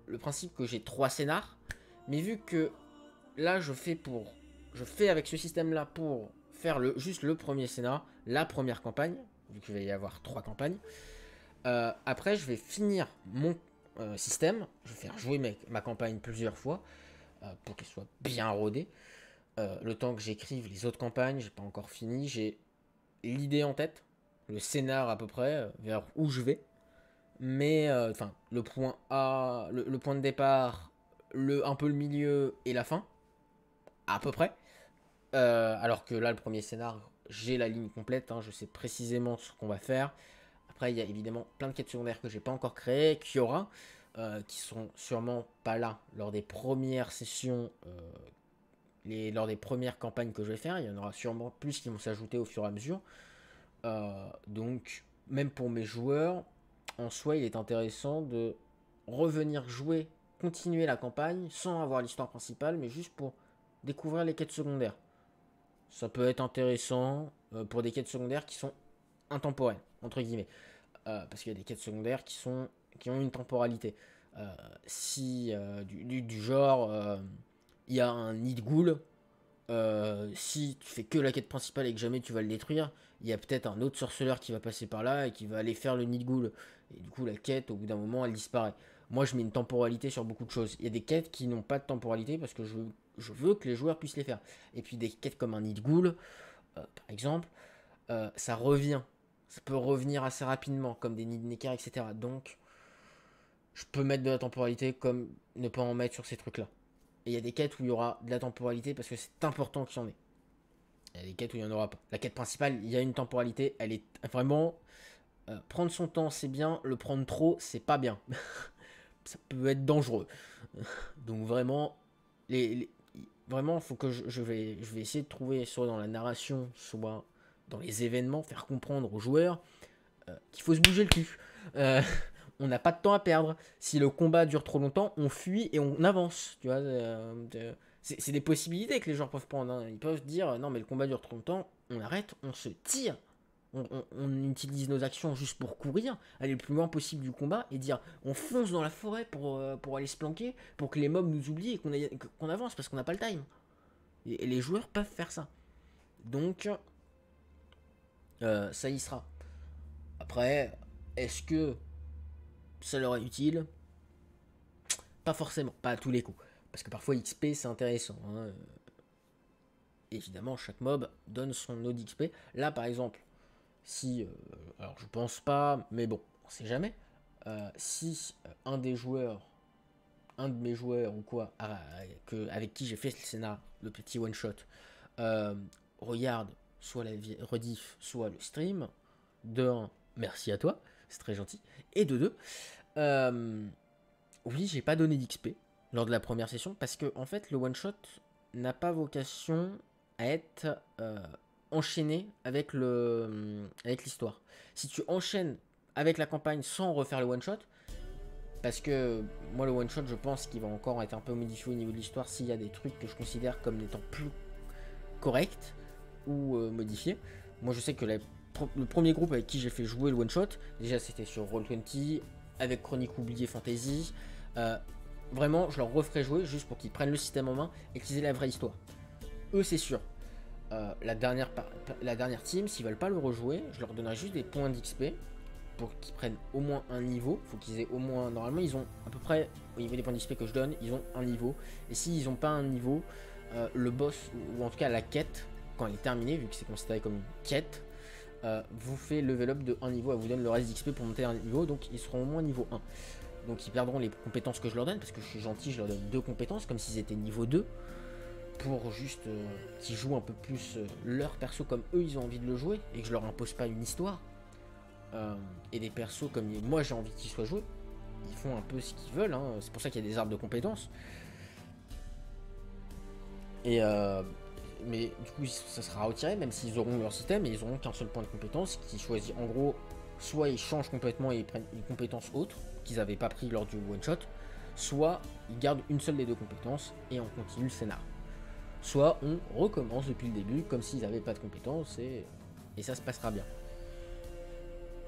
le principe que j'ai 3 scénars. Mais vu que là je fais avec ce système là pour faire juste le premier scénar, la première campagne, vu qu'il va y avoir 3 campagnes. Après je vais finir mon système, je vais faire jouer ma campagne plusieurs fois pour qu'elle soit bien rodée. Le temps que j'écrive les autres campagnes, j'ai pas encore fini, j'ai l'idée en tête, le scénar à peu près, vers où je vais. Mais, enfin, le point A, le point de départ, un peu le milieu et la fin, à peu près. Alors que là, le premier scénar, j'ai la ligne complète, hein, je sais précisément ce qu'on va faire. Après, il y a évidemment plein de quêtes secondaires que j'ai pas encore créées, qu'il y aura, qui seront sûrement pas là lors des premières sessions, lors des premières campagnes que je vais faire. Il y en aura sûrement plus qui vont s'ajouter au fur et à mesure. Donc, même pour mes joueurs, en soi, il est intéressant de revenir jouer, continuer la campagne sans avoir l'histoire principale, mais juste pour découvrir les quêtes secondaires. Ça peut être intéressant pour des quêtes secondaires qui sont intemporelles, entre guillemets. Parce qu'il y a des quêtes secondaires qui ont une temporalité. Du genre, il y a un nid de ghoul. Si tu fais que la quête principale et que jamais tu vas le détruire, il y a peut-être un autre sorceleur qui va passer par là et qui va aller faire le nid de ghoul. Et du coup, la quête, au bout d'un moment, elle disparaît. Moi, je mets une temporalité sur beaucoup de choses. Il y a des quêtes qui n'ont pas de temporalité parce que je veux que les joueurs puissent les faire. Et puis des quêtes comme un nid de ghoul, par exemple, ça revient. Ça peut revenir assez rapidement, comme des nids de Necker, etc. Donc, je peux mettre de la temporalité comme ne pas en mettre sur ces trucs-là. Et il y a des quêtes où il y aura de la temporalité parce que c'est important qu'il y en ait. Il y a des quêtes où il n'y en aura pas. La quête principale, il y a une temporalité, elle est vraiment... prendre son temps, c'est bien. Le prendre trop, c'est pas bien. Ça peut être dangereux. Donc vraiment, vraiment, faut que je vais essayer de trouver, soit dans la narration, soit dans les événements, faire comprendre aux joueurs qu'il faut se bouger le cul. Euh, on n'a pas de temps à perdre. Si le combat dure trop longtemps, on fuit et on avance. Tu vois, c'est des possibilités que les joueurs peuvent prendre. Hein. Ils peuvent dire non, mais le combat dure trop longtemps, on arrête, on se tire. On utilise nos actions juste pour courir, aller le plus loin possible du combat et dire on fonce dans la forêt pour aller se planquer, pour que les mobs nous oublient et qu'on avance parce qu'on n'a pas le time. Et les joueurs peuvent faire ça. Donc, ça y sera. Après, est-ce que ça leur est utile? Pas forcément, pas à tous les coups. Parce que parfois XP c'est intéressant. Hein. Évidemment, chaque mob donne son lot d'XP. Là par exemple, si, alors je pense pas, mais bon, on sait jamais. Si un des joueurs, un de mes joueurs ou quoi, avec qui j'ai fait le scénar, le petit one shot, regarde soit la rediff, soit le stream, de 1, merci à toi, c'est très gentil, et de 2, oui, j'ai pas donné d'XP lors de la première session parce que en fait le one shot n'a pas vocation à être enchaîné avec l'histoire. Si tu enchaînes avec la campagne sans refaire le one shot, parce que moi le one shot je pense qu'il va encore être un peu modifié au niveau de l'histoire s'il y a des trucs que je considère comme n'étant plus corrects ou modifiés. Moi je sais que le premier groupe avec qui j'ai fait jouer le one shot, déjà c'était sur Roll20 avec Chronique Oubliée Fantasy. Vraiment, je leur referai jouer juste pour qu'ils prennent le système en main et qu'ils aient la vraie histoire. Eux, c'est sûr. La dernière team, s'ils veulent pas le rejouer, je leur donnerai juste des points d'XP pour qu'ils prennent au moins un niveau. Faut qu'ils aient au moins. Normalement, ils ont à peu près, au niveau des points d'XP que je donne, ils ont un niveau. Et s'ils n'ont pas un niveau, le boss, ou en tout cas la quête, quand elle est terminée, vu que c'est considéré comme une quête, vous fait level up de un niveau, elle vous donne le reste d'XP pour monter un niveau, donc ils seront au moins niveau 1. Donc ils perdront les compétences que je leur donne, parce que je suis gentil, je leur donne 2 compétences, comme s'ils étaient niveau 2, pour juste qu'ils jouent un peu plus leur perso comme eux ils ont envie de le jouer, et que je leur impose pas une histoire. Et des persos comme moi j'ai envie qu'ils soient joués, ils font un peu ce qu'ils veulent, hein. C'est pour ça qu'il y a des arbres de compétences. Et mais du coup ça sera retiré, même s'ils auront leur système, et ils auront qu'un seul point de compétence, qui choisit en gros, soit ils changent complètement et ils prennent une compétence autre, qu'ils n'avaient pas pris lors du one shot, soit ils gardent une seule des 2 compétences et on continue le scénar. Soit on recommence depuis le début comme s'ils n'avaient pas de compétences et ça se passera bien.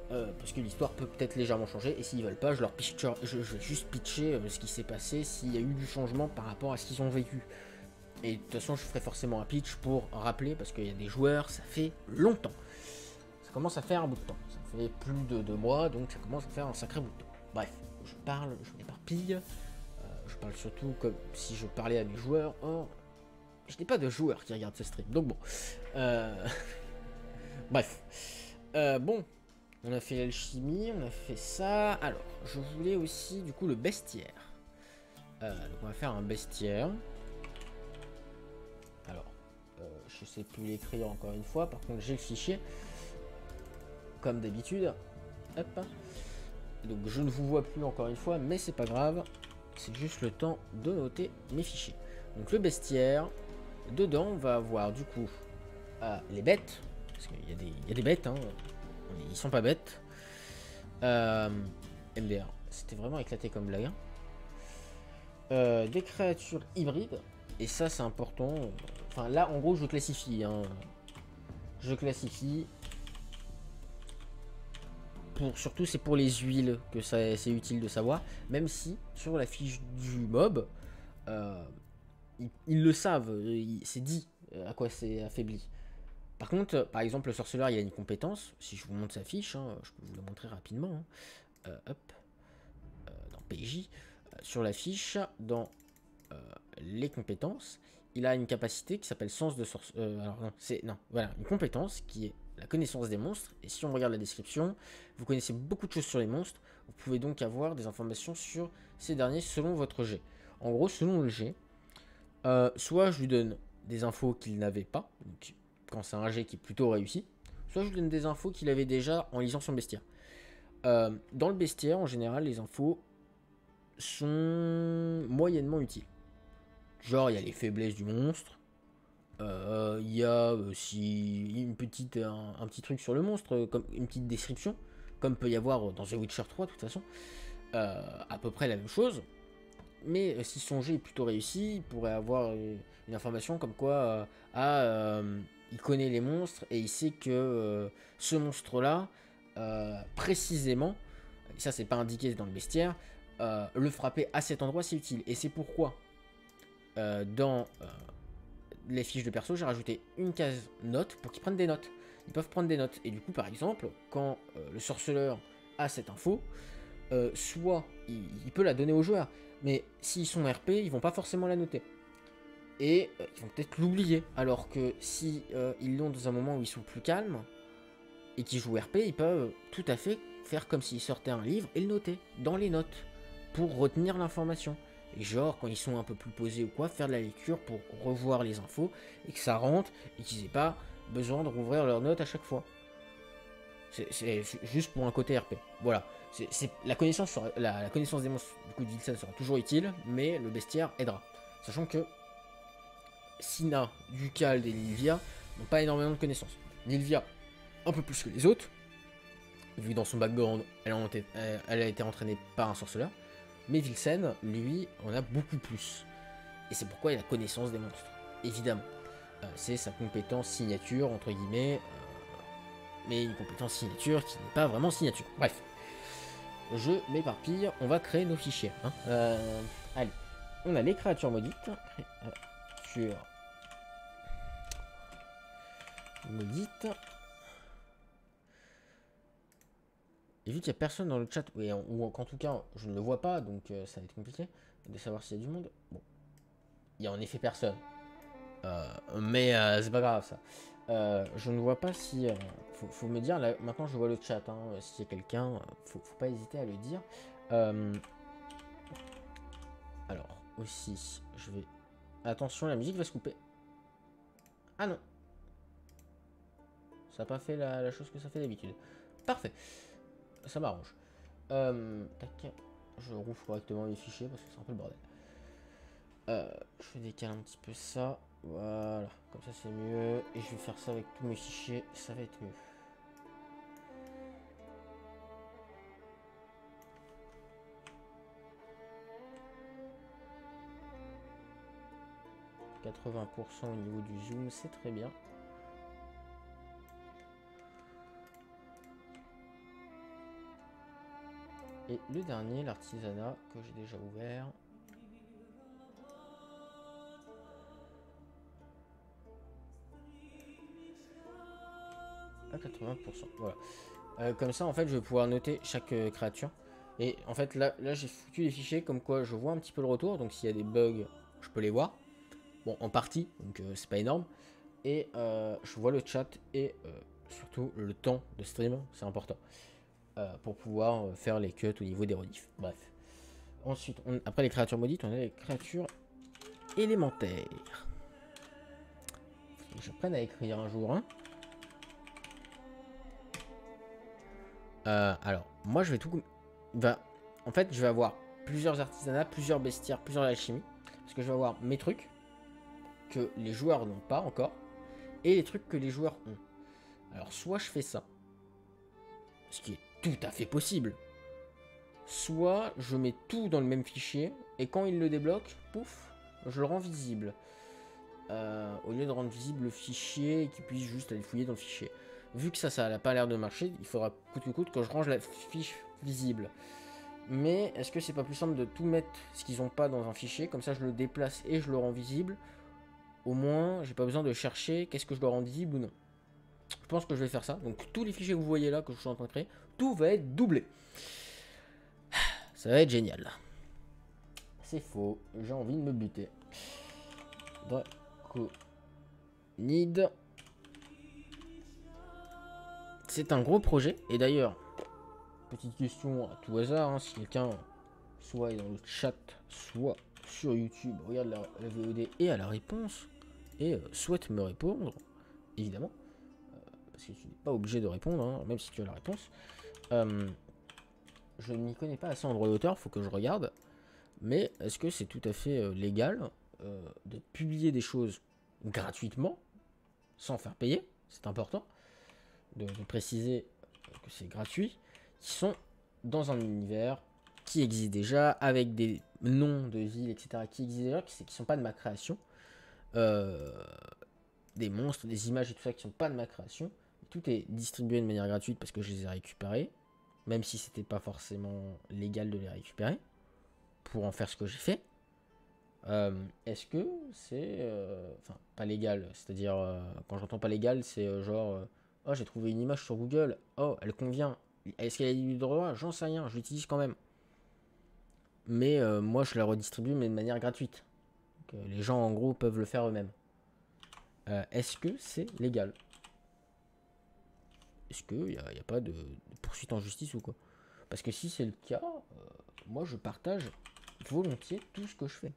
Parce que l'histoire peut peut-être légèrement changer et s'ils veulent pas, je vais juste pitcher ce qui s'est passé s'il y a eu du changement par rapport à ce qu'ils ont vécu. Et de toute façon, je ferai forcément un pitch pour rappeler parce qu'il y a des joueurs, ça fait longtemps. Ça commence à faire un bout de temps. Ça fait plus de 2 mois, donc ça commence à faire un sacré bout de temps. Bref, je parle, je m'éparpille. Je parle surtout comme si je parlais à mes joueurs. Or, je n'ai pas de joueurs qui regardent ce stream. Donc bon. Bref. Bon. On a fait l'alchimie, on a fait ça. Alors, je voulais aussi, du coup, le bestiaire. Donc on va faire un bestiaire. Alors, je sais plus l'écrire encore une fois. Par contre, j'ai le fichier. Comme d'habitude. Hop. Donc je ne vous vois plus encore une fois, mais c'est pas grave. C'est juste le temps de noter mes fichiers. Donc le bestiaire. Dedans, on va avoir du coup les bêtes. Parce qu'il y a des bêtes, hein. Ils sont pas bêtes. MDR. C'était vraiment éclaté comme blague. Des créatures hybrides. Et ça, c'est important. Enfin, là, en gros, je classifie. Hein. Je classifie. Surtout, c'est pour les huiles que c'est utile de savoir. Même si, sur la fiche du mob, ils le savent, c'est dit à quoi c'est affaibli. Par contre, par exemple, le sorceleur, il a une compétence. Si je vous montre sa fiche, hein, je peux vous la montrer rapidement. Hein. Hop, dans PJ, sur la fiche, dans les compétences, il a une capacité qui s'appelle sens de sorceleur. Alors non, c'est non, voilà, une compétence qui est la connaissance des monstres. Et si on regarde la description, vous connaissez beaucoup de choses sur les monstres. Vous pouvez donc avoir des informations sur ces derniers selon votre jet. En gros, selon le jet, soit je lui donne des infos qu'il n'avait pas, donc quand c'est un jet qui est plutôt réussi, soit je lui donne des infos qu'il avait déjà en lisant son bestiaire. Dans le bestiaire, en général, les infos sont moyennement utiles. Genre, il y a les faiblesses du monstre, il y a aussi un petit truc sur le monstre, comme une petite description, comme peut y avoir dans The Witcher 3 de toute façon, à peu près la même chose. Mais si son jet est plutôt réussi, il pourrait avoir une information comme quoi il connaît les monstres et il sait que ce monstre-là, précisément, et ça c'est pas indiqué dans le bestiaire, le frapper à cet endroit c'est utile. Et c'est pourquoi dans les fiches de perso j'ai rajouté une case note pour qu'ils prennent des notes. Ils peuvent prendre des notes. Et du coup par exemple, quand le sorceleur a cette info, soit il peut la donner aux joueurs, mais s'ils sont RP, ils vont pas forcément la noter. Et ils vont peut-être l'oublier. Alors que si ils l'ont dans un moment où ils sont plus calmes et qu'ils jouent RP, ils peuvent tout à fait faire comme s'ils sortaient un livre et le noter dans les notes pour retenir l'information. Et genre, quand ils sont un peu plus posés ou quoi, faire de la lecture pour revoir les infos et que ça rentre et qu'ils aient pas besoin de rouvrir leurs notes à chaque fois. C'est juste pour un côté RP. Voilà. La connaissance la connaissance des monstres du coup de Wilson sera toujours utile, mais le bestiaire aidera. Sachant que Sina, Ducald et Nilvia n'ont pas énormément de connaissances. Nilvia, un peu plus que les autres, vu que dans son background, elle a été entraînée par un sorceleur. Mais Wilson, lui, en a beaucoup plus. Et c'est pourquoi il a connaissance des monstres. Évidemment. C'est sa compétence signature, entre guillemets. Mais une compétence signature qui n'est pas vraiment signature. Bref. Je m'éparpille, on va créer nos fichiers. Hein. Allez, on a les créatures maudites. Créatures maudites. Et vu qu'il n'y a personne dans le chat, ou en tout cas je ne le vois pas, donc ça va être compliqué de savoir s'il y a du monde. Bon, il y a en effet personne. Mais c'est pas grave ça. Je ne vois pas si... faut me dire, là, maintenant je vois le chat, hein, s'il y a quelqu'un, faut pas hésiter à le dire. Alors, aussi, je vais... Attention, la musique va se couper. Ah non. Ça n'a pas fait la chose que ça fait d'habitude. Parfait. Ça m'arrange. Tac. Je rouvre correctement les fichiers parce que c'est un peu le bordel. Je vais décaler un petit peu ça. Voilà, comme ça c'est mieux. Et je vais faire ça avec tous mes fichiers, ça va être mieux. « 80% au niveau du zoom, c'est très bien. Et le dernier, l'artisanat, que j'ai déjà ouvert. À 80%. Voilà. Comme ça, en fait, je vais pouvoir noter chaque créature. Et en fait, là j'ai foutu les fichiers comme quoi je vois un petit peu le retour. Donc, s'il y a des bugs, je peux les voir. Bon, en partie, donc c'est pas énorme. Et je vois le chat et surtout le temps de stream, c'est important. Pour pouvoir faire les cuts au niveau des rediffs. Bref. Ensuite, après les créatures maudites, on a les créatures élémentaires. Je prenne à écrire un jour, hein. Alors, moi je vais tout... en fait, je vais avoir plusieurs artisanats, plusieurs bestiaires, plusieurs alchimies. Parce que je vais avoir mes trucs que les joueurs n'ont pas encore. Et les trucs que les joueurs ont. Alors, soit je fais ça. Ce qui est tout à fait possible. Soit je mets tout dans le même fichier. Et quand il le débloque, pouf, je le rends visible. Au lieu de rendre visible le fichier et qu'il puisse juste aller fouiller dans le fichier. Vu que ça n'a pas l'air de marcher, il faudra coûte que coûte que je range la fiche visible. Mais est-ce que c'est pas plus simple de tout mettre ce qu'ils ont pas dans un fichier, comme ça je le déplace et je le rends visible. Au moins, j'ai pas besoin de chercher qu'est-ce que je dois rendre visible ou non. Je pense que je vais faire ça. Donc tous les fichiers que vous voyez là, que je suis en train de créer, tout va être doublé. Ça va être génial. C'est faux, j'ai envie de me buter. Need. C'est un gros projet. Et d'ailleurs, petite question à tout hasard, hein, si quelqu'un soit est dans le chat, soit sur YouTube, regarde la VOD et a la réponse, et souhaite me répondre, évidemment, parce que tu n'es pas obligé de répondre, hein, même si tu as la réponse. Je n'y connais pas assez en droit d'auteur, faut que je regarde, mais est-ce que c'est tout à fait légal de publier des choses gratuitement, sans faire payer, c'est important de préciser que c'est gratuit, qui sont dans un univers qui existe déjà, avec des noms de villes, etc., qui existent déjà, qui ne sont pas de ma création, des monstres, des images et tout ça qui ne sont pas de ma création. Tout est distribué de manière gratuite parce que je les ai récupérés, même si c'était pas forcément légal de les récupérer, pour en faire ce que j'ai fait. Est-ce que c'est... Enfin, pas légal, c'est-à-dire, quand j'entends pas légal, c'est genre... oh, j'ai trouvé une image sur Google, oh, elle convient. Est-ce qu'elle a du droit? J'en sais rien, je l'utilise quand même. Mais moi, je la redistribue, mais de manière gratuite. Donc, les gens, en gros, peuvent le faire eux-mêmes. Est-ce que c'est légal? Est-ce qu'il n'y a pas de poursuite en justice ou quoi? Parce que si c'est le cas, moi, je partage volontiers tout ce que je fais.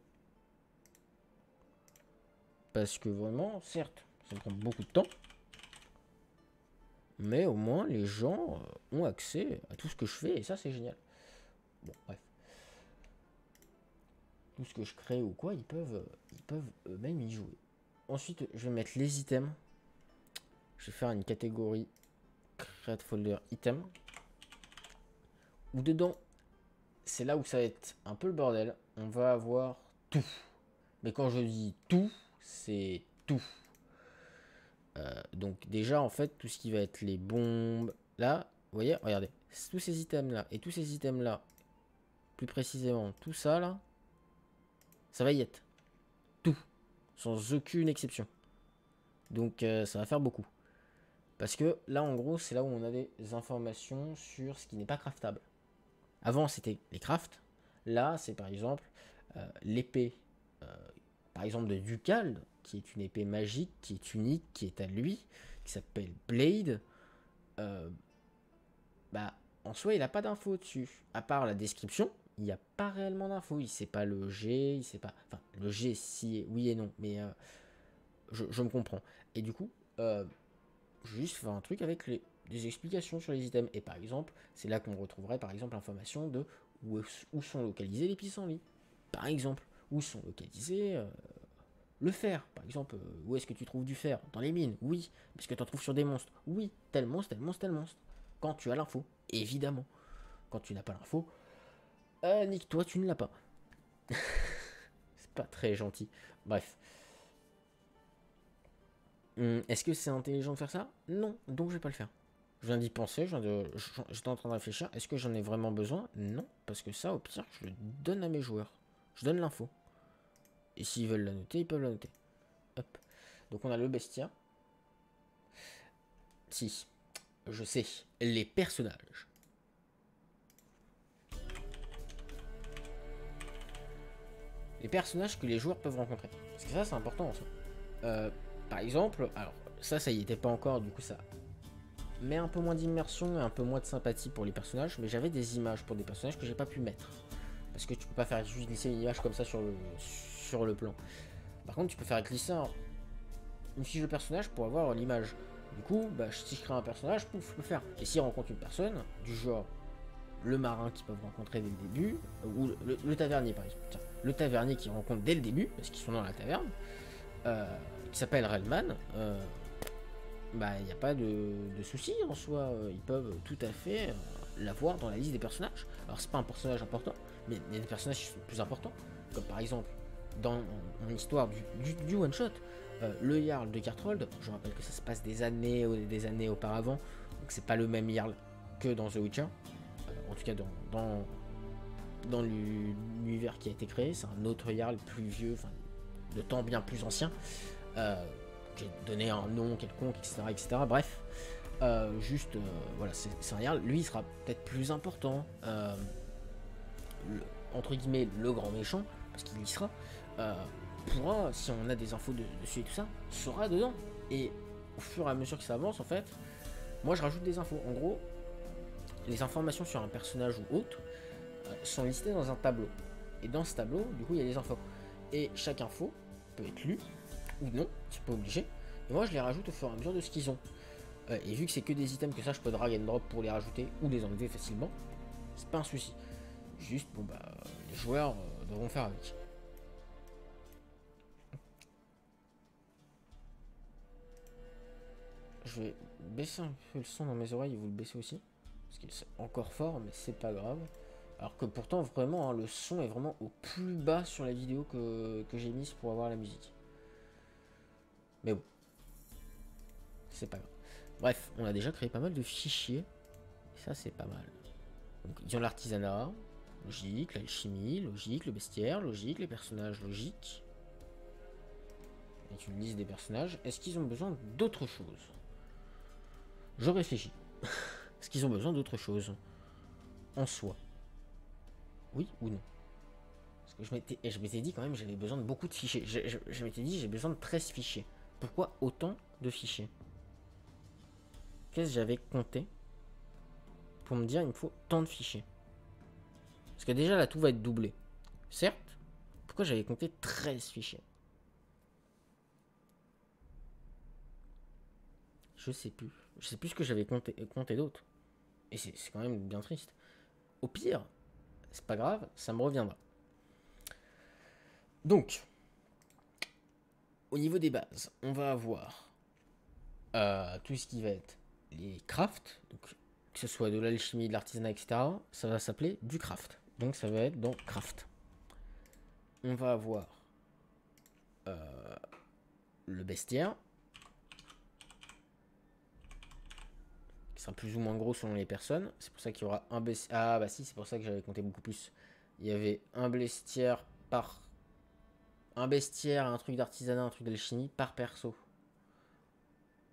Parce que vraiment, certes, ça me prend beaucoup de temps. Mais au moins, les gens ont accès à tout ce que je fais. Et ça, c'est génial. Bon, bref. Tout ce que je crée ou quoi, ils peuvent eux-mêmes y jouer. Ensuite, je vais mettre les items. Je vais faire une catégorie create folder item. Où dedans, c'est là où ça va être un peu le bordel. On va avoir tout. Mais quand je dis tout, c'est tout. Donc déjà, en fait, tout ce qui va être les bombes. Là, vous voyez, regardez. Tous ces items-là et tous ces items-là, plus précisément, tout ça, là, ça va y être. Tout. Sans aucune exception. Donc ça va faire beaucoup. Parce que là, en gros, c'est là où on a des informations sur ce qui n'est pas craftable. Avant, c'était les crafts. Là, c'est par exemple l'épée, par exemple de Ducal, qui est une épée magique, qui est unique, qui est à lui, qui s'appelle Blade. Bah, en soi, il n'a pas d'infos dessus. À part la description, il n'y a pas réellement d'infos. Il sait pas le G, il sait pas... Enfin, le G, si, oui et non, mais je me comprends. Et du coup, juste faire un truc avec des explications sur les items. Et par exemple, c'est là qu'on retrouverait par exemple l'information de où sont localisés les pissenlits. Par exemple, où sont localisés le fer. Par exemple, où est-ce que tu trouves du fer? Dans les mines, oui. Parce que tu en trouves sur des monstres, oui. Tel monstre, tel monstre, tel monstre. Quand tu as l'info, évidemment. Quand tu n'as pas l'info, nique-toi, tu ne l'as pas. C'est pas très gentil. Bref. Est-ce que c'est intelligent de faire ça? Non, donc je vais pas le faire. Je viens d'y penser, j'étais en train de réfléchir. Est-ce que j'en ai vraiment besoin? Non, parce que ça, au pire, je le donne à mes joueurs. Je donne l'info. Et s'ils veulent la noter, ils peuvent la noter. Hop. Donc on a le bestia. Si, je sais, les personnages. Les personnages que les joueurs peuvent rencontrer. Parce que ça, c'est important en soi. Par exemple, alors ça y était pas encore, du coup ça met un peu moins d'immersion et un peu moins de sympathie pour les personnages, mais j'avais des images pour des personnages que j'ai pas pu mettre. Parce que tu peux pas faire juste glisser une image comme ça sur le plan. Par contre, tu peux faire glisser une fiche de personnage pour avoir l'image. Du coup, bah, si je crée un personnage, pouf, je peux faire. Et s'il rencontre une personne, du genre le marin qu'ils peuvent rencontrer dès le début, ou le tavernier par exemple. Tiens, le tavernier qui rencontre dès le début, parce qu'ils sont dans la taverne, qui s'appelle Relman, bah il n'y a pas de souci en soi, ils peuvent tout à fait l'avoir dans la liste des personnages. Alors c'est pas un personnage important, mais il y a des personnages qui sont plus importants, comme par exemple dans mon histoire du one shot, le Jarl de Garthold. Je rappelle que ça se passe des années auparavant, donc c'est pas le même Jarl que dans The Witcher, en tout cas dans dans l'univers qui a été créé. C'est un autre Jarl plus vieux, enfin de temps bien plus ancien. J'ai donné un nom quelconque, etc. Bref, voilà, c'est un Jarl. Lui, il sera peut-être plus important. Entre guillemets, le grand méchant, parce qu'il y sera, pourra, si on a des infos dessus et tout ça, sera dedans. Et au fur et à mesure que ça avance, en fait, moi je rajoute des infos. En gros, les informations sur un personnage ou autre sont listées dans un tableau. Et dans ce tableau, du coup, il y a des infos. Et chaque info peut être lue ou non, c'est pas obligé. Et moi, je les rajoute au fur et à mesure de ce qu'ils ont. Et vu que c'est que des items que ça, je peux drag and drop pour les rajouter ou les enlever facilement, c'est pas un souci. Juste, bon bah, les joueurs devront faire avec. Je vais baisser un peu le son dans mes oreilles et vous le baissez aussi. Parce que c'est encore fort, mais c'est pas grave. Alors que pourtant, vraiment, hein, le son est vraiment au plus bas sur la vidéo que j'ai mise pour avoir la musique. Mais bon, c'est pas grave. Bref, on a déjà créé pas mal de fichiers. Et ça, c'est pas mal. Donc, ils ont l'artisanat, logique, l'alchimie, logique, le bestiaire, logique, les personnages, logique. Et une liste des personnages. Est-ce qu'ils ont besoin d'autre chose? Je réfléchis. Est-ce qu'ils ont besoin d'autre chose en soi? Oui ou non? Parce que je m'étais dit quand même j'avais besoin de beaucoup de fichiers. Je m'étais dit j'ai besoin de 13 fichiers. Pourquoi autant de fichiers? Qu'est-ce que j'avais compté pour me dire il me faut tant de fichiers? Parce que déjà là tout va être doublé. Certes, pourquoi j'avais compté 13 fichiers? Je sais plus. Je sais plus ce que j'avais compté d'autres. Et c'est quand même bien triste. Au pire, c'est pas grave, ça me reviendra. Donc, au niveau des bases, on va avoir tout ce qui va être les crafts, donc que ce soit de l'alchimie, de l'artisanat, etc. Ça va s'appeler du craft. Donc ça va être dans craft. On va avoir le bestiaire, qui sera plus ou moins gros selon les personnes. C'est pour ça qu'il y aura un bestiaire. Ah bah si, c'est pour ça que j'avais compté beaucoup plus. Il y avait un bestiaire par... Un bestiaire, un truc d'artisanat, un truc d'alchimie par perso.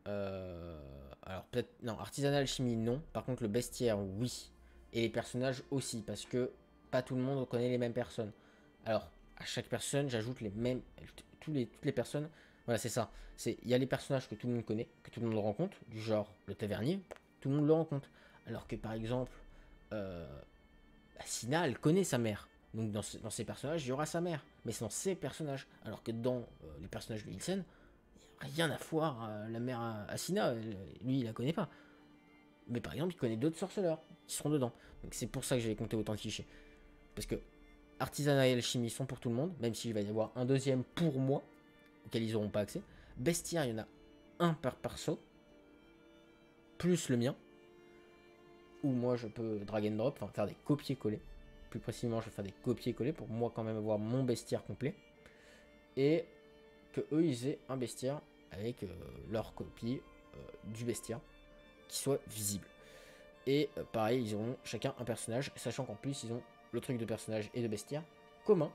Alors peut-être... Non, artisanat, alchimie, non. Par contre, le bestiaire, oui. Et les personnages aussi, parce que pas tout le monde connaît les mêmes personnes. Alors, à chaque personne, j'ajoute les mêmes... Toutes les personnes... Voilà, c'est ça. Il y a les personnages que tout le monde connaît, que tout le monde rencontre, du genre le tavernier, tout le monde le rencontre. Alors que par exemple, Sina, elle connaît sa mère. Donc dans ces personnages, il y aura sa mère. Mais c'est dans ces personnages. Alors que dans les personnages de Hilsen, il n'y a rien à voir la mère à Sina. Lui, il la connaît pas. Mais par exemple, il connaît d'autres sorceleurs qui seront dedans. Donc c'est pour ça que j'avais compté autant de fichiers. Parce que artisanat et alchimie sont pour tout le monde, même s'il va y avoir un deuxième pour moi, auquel ils n'auront pas accès. Bestiaire, il y en a un par perso, plus le mien, où moi je peux drag and drop, enfin faire des copier-coller. Plus précisément, je vais faire des copier-coller pour moi quand même avoir mon bestiaire complet. Et que eux ils aient un bestiaire avec leur copie du bestiaire qui soit visible. Et pareil, ils auront chacun un personnage, sachant qu'en plus ils ont le truc de personnage et de bestiaire commun.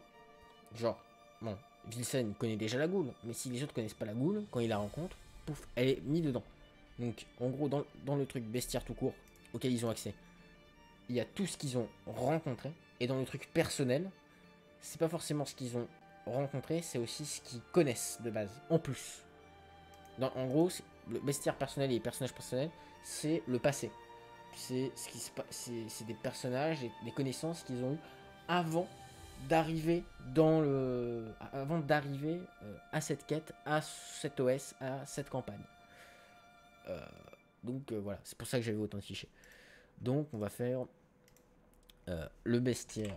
Genre, bon, Vilsen connaît déjà la goule, mais si les autres connaissent pas la goule, quand il la rencontre, pouf, elle est mise dedans. Donc en gros, dans le truc bestiaire tout court auquel ils ont accès, il y a tout ce qu'ils ont rencontré. Et dans le truc personnel, c'est pas forcément ce qu'ils ont rencontré, c'est aussi ce qu'ils connaissent de base, en plus. En gros, le bestiaire personnel et les personnages personnels, c'est le passé. C'est des personnages et des connaissances qu'ils ont eu avant d'arriver à cette quête, à cet OS, à cette campagne. Donc voilà, c'est pour ça que j'avais autant de fichiers. Donc on va faire le bestiaire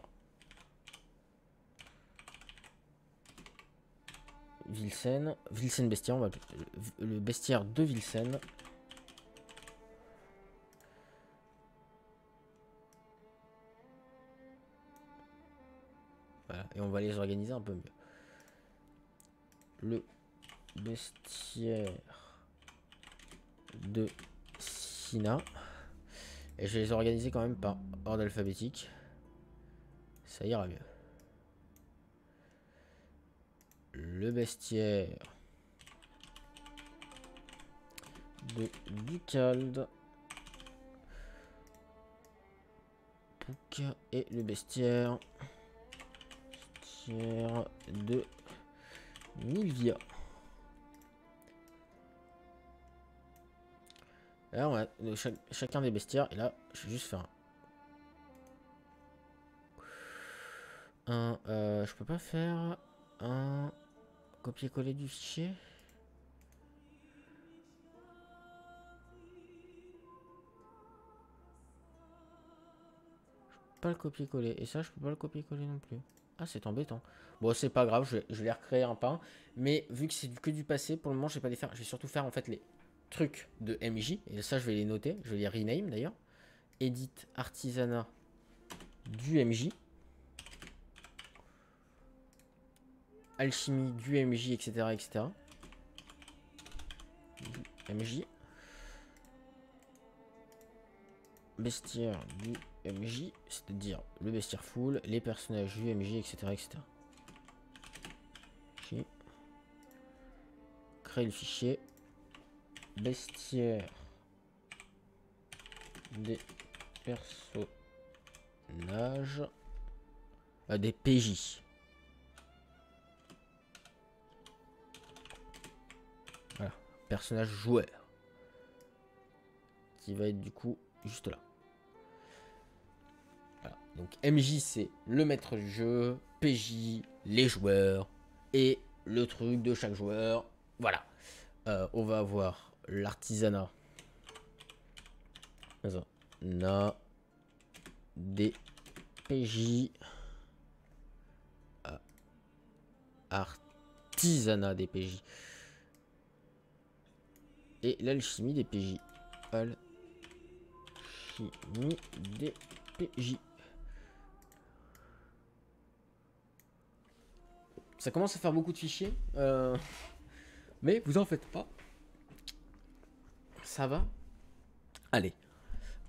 Vilsen bestiaire, on va le bestiaire de Vilsen. Voilà, et on va les organiser un peu mieux. Le bestiaire de Sina. Et je vais les organiser quand même par ordre alphabétique. Ça ira mieux. Le bestiaire de Ducald. Et le bestiaire de Nilvia. Alors on a chacun des bestiaires. Et là, je vais juste faire je peux pas faire un copier-coller du fichier. Pas le copier-coller. Et ça, je peux pas le copier-coller non plus. Ah, c'est embêtant. Bon, c'est pas grave, je vais recréer un pain. Mais vu que c'est que du passé, pour le moment, je vais pas les faire. Je vais surtout faire en fait les trucs de MJ. Et ça, je vais les noter. Je vais les rename d'ailleurs. Edit artisanat du MJ. Alchimie du MJ, etc. etc. Du MJ. Bestiaire du MJ, c'est-à-dire le bestiaire full, les personnages du MJ, etc. etc. Créer le fichier bestiaire des personnages, des PJ. Voilà, personnage joueur qui va être du coup juste là. Voilà. Donc MJ c'est le maître du jeu, PJ les joueurs et le truc de chaque joueur. Voilà. On va avoir l'artisanat. Des PJ. Artisanat des PJ. Et l'alchimie des PJ. Alchimie des PJ. Ça commence à faire beaucoup de fichiers. Mais vous en faites pas. Ça va. Allez.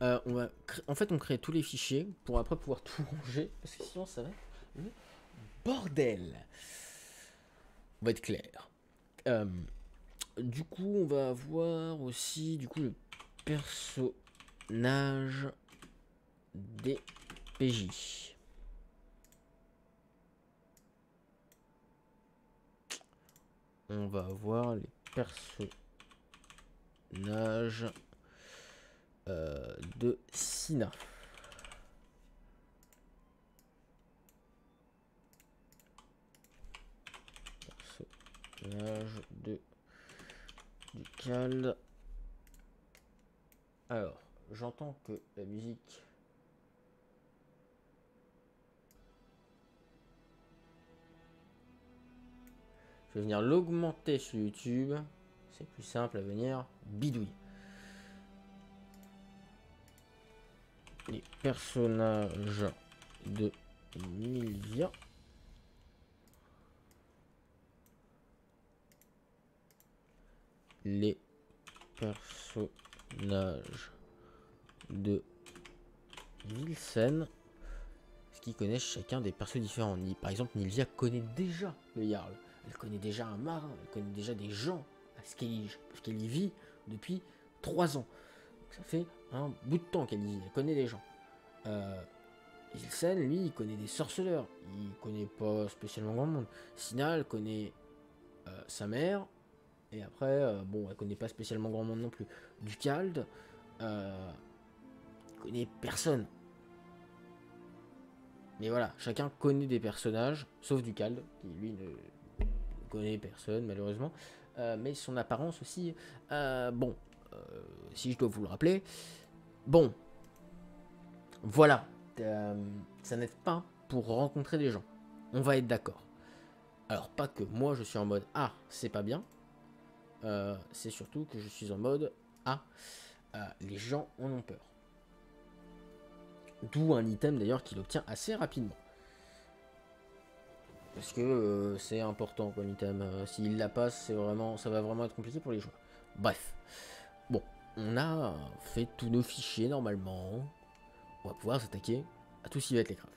On va en fait, on crée tous les fichiers pour après pouvoir tout ranger. Parce que sinon, ça va être le bordel. On va être clair. Du coup, on va avoir aussi du coup le personnage des PJ. On va avoir les personnages de Sina. Personnage de Ducald. Alors, j'entends que la musique je vais venir l'augmenter sur YouTube. C'est plus simple à venir. Bidouille. Les personnages de Nilvia. Les personnages de Wilson. Ce qu'ils connaissent chacun des persos différents. Par exemple, Nilvia connaît déjà le Jarl. Elle connaît déjà un marin. Elle connaît déjà des gens à Skellige. Parce qu'elle y vit depuis 3 ans. Donc ça fait un bout de temps qu'elle y vit. Elle connaît des gens. Ilsen, lui, il connaît des sorceleurs. Il connaît pas spécialement grand monde. Sina, elle connaît sa mère. Et après, bon, elle connaît pas spécialement grand monde non plus. Ducald, connaît personne. Mais voilà, chacun connaît des personnages, sauf Ducald, qui lui ne connaît personne malheureusement. Mais son apparence aussi, bon, si je dois vous le rappeler, bon, voilà, ça n'aide pas pour rencontrer des gens. On va être d'accord. Alors pas que moi je suis en mode ah c'est pas bien, c'est surtout que je suis en mode ah les gens en ont peur. D'où un item d'ailleurs qu'il obtient assez rapidement. Parce que c'est important comme item. S'il la passe, ça va vraiment être compliqué pour les joueurs. Bref. Bon, on a fait tous nos fichiers normalement. On va pouvoir s'attaquer à tout ce qui va être les crafts.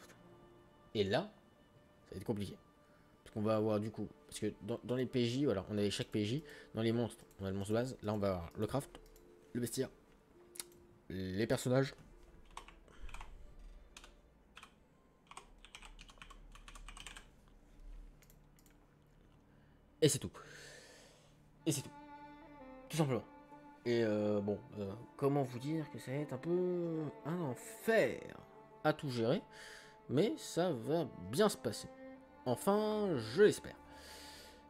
Et là, ça va être compliqué. Parce qu'on va avoir du coup, parce que dans les PJ, voilà, on avait chaque PJ. Dans les monstres, on a le monstre de base. Là, on va avoir le craft, le bestiaire, les personnages. Et c'est tout. Et c'est tout. Tout simplement. Et bon, comment vous dire que ça va être un peu un enfer à tout gérer. Mais ça va bien se passer. Enfin, je l'espère.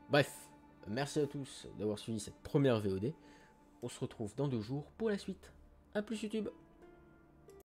Bref, merci à tous d'avoir suivi cette première VOD. On se retrouve dans 2 jours pour la suite. A plus YouTube.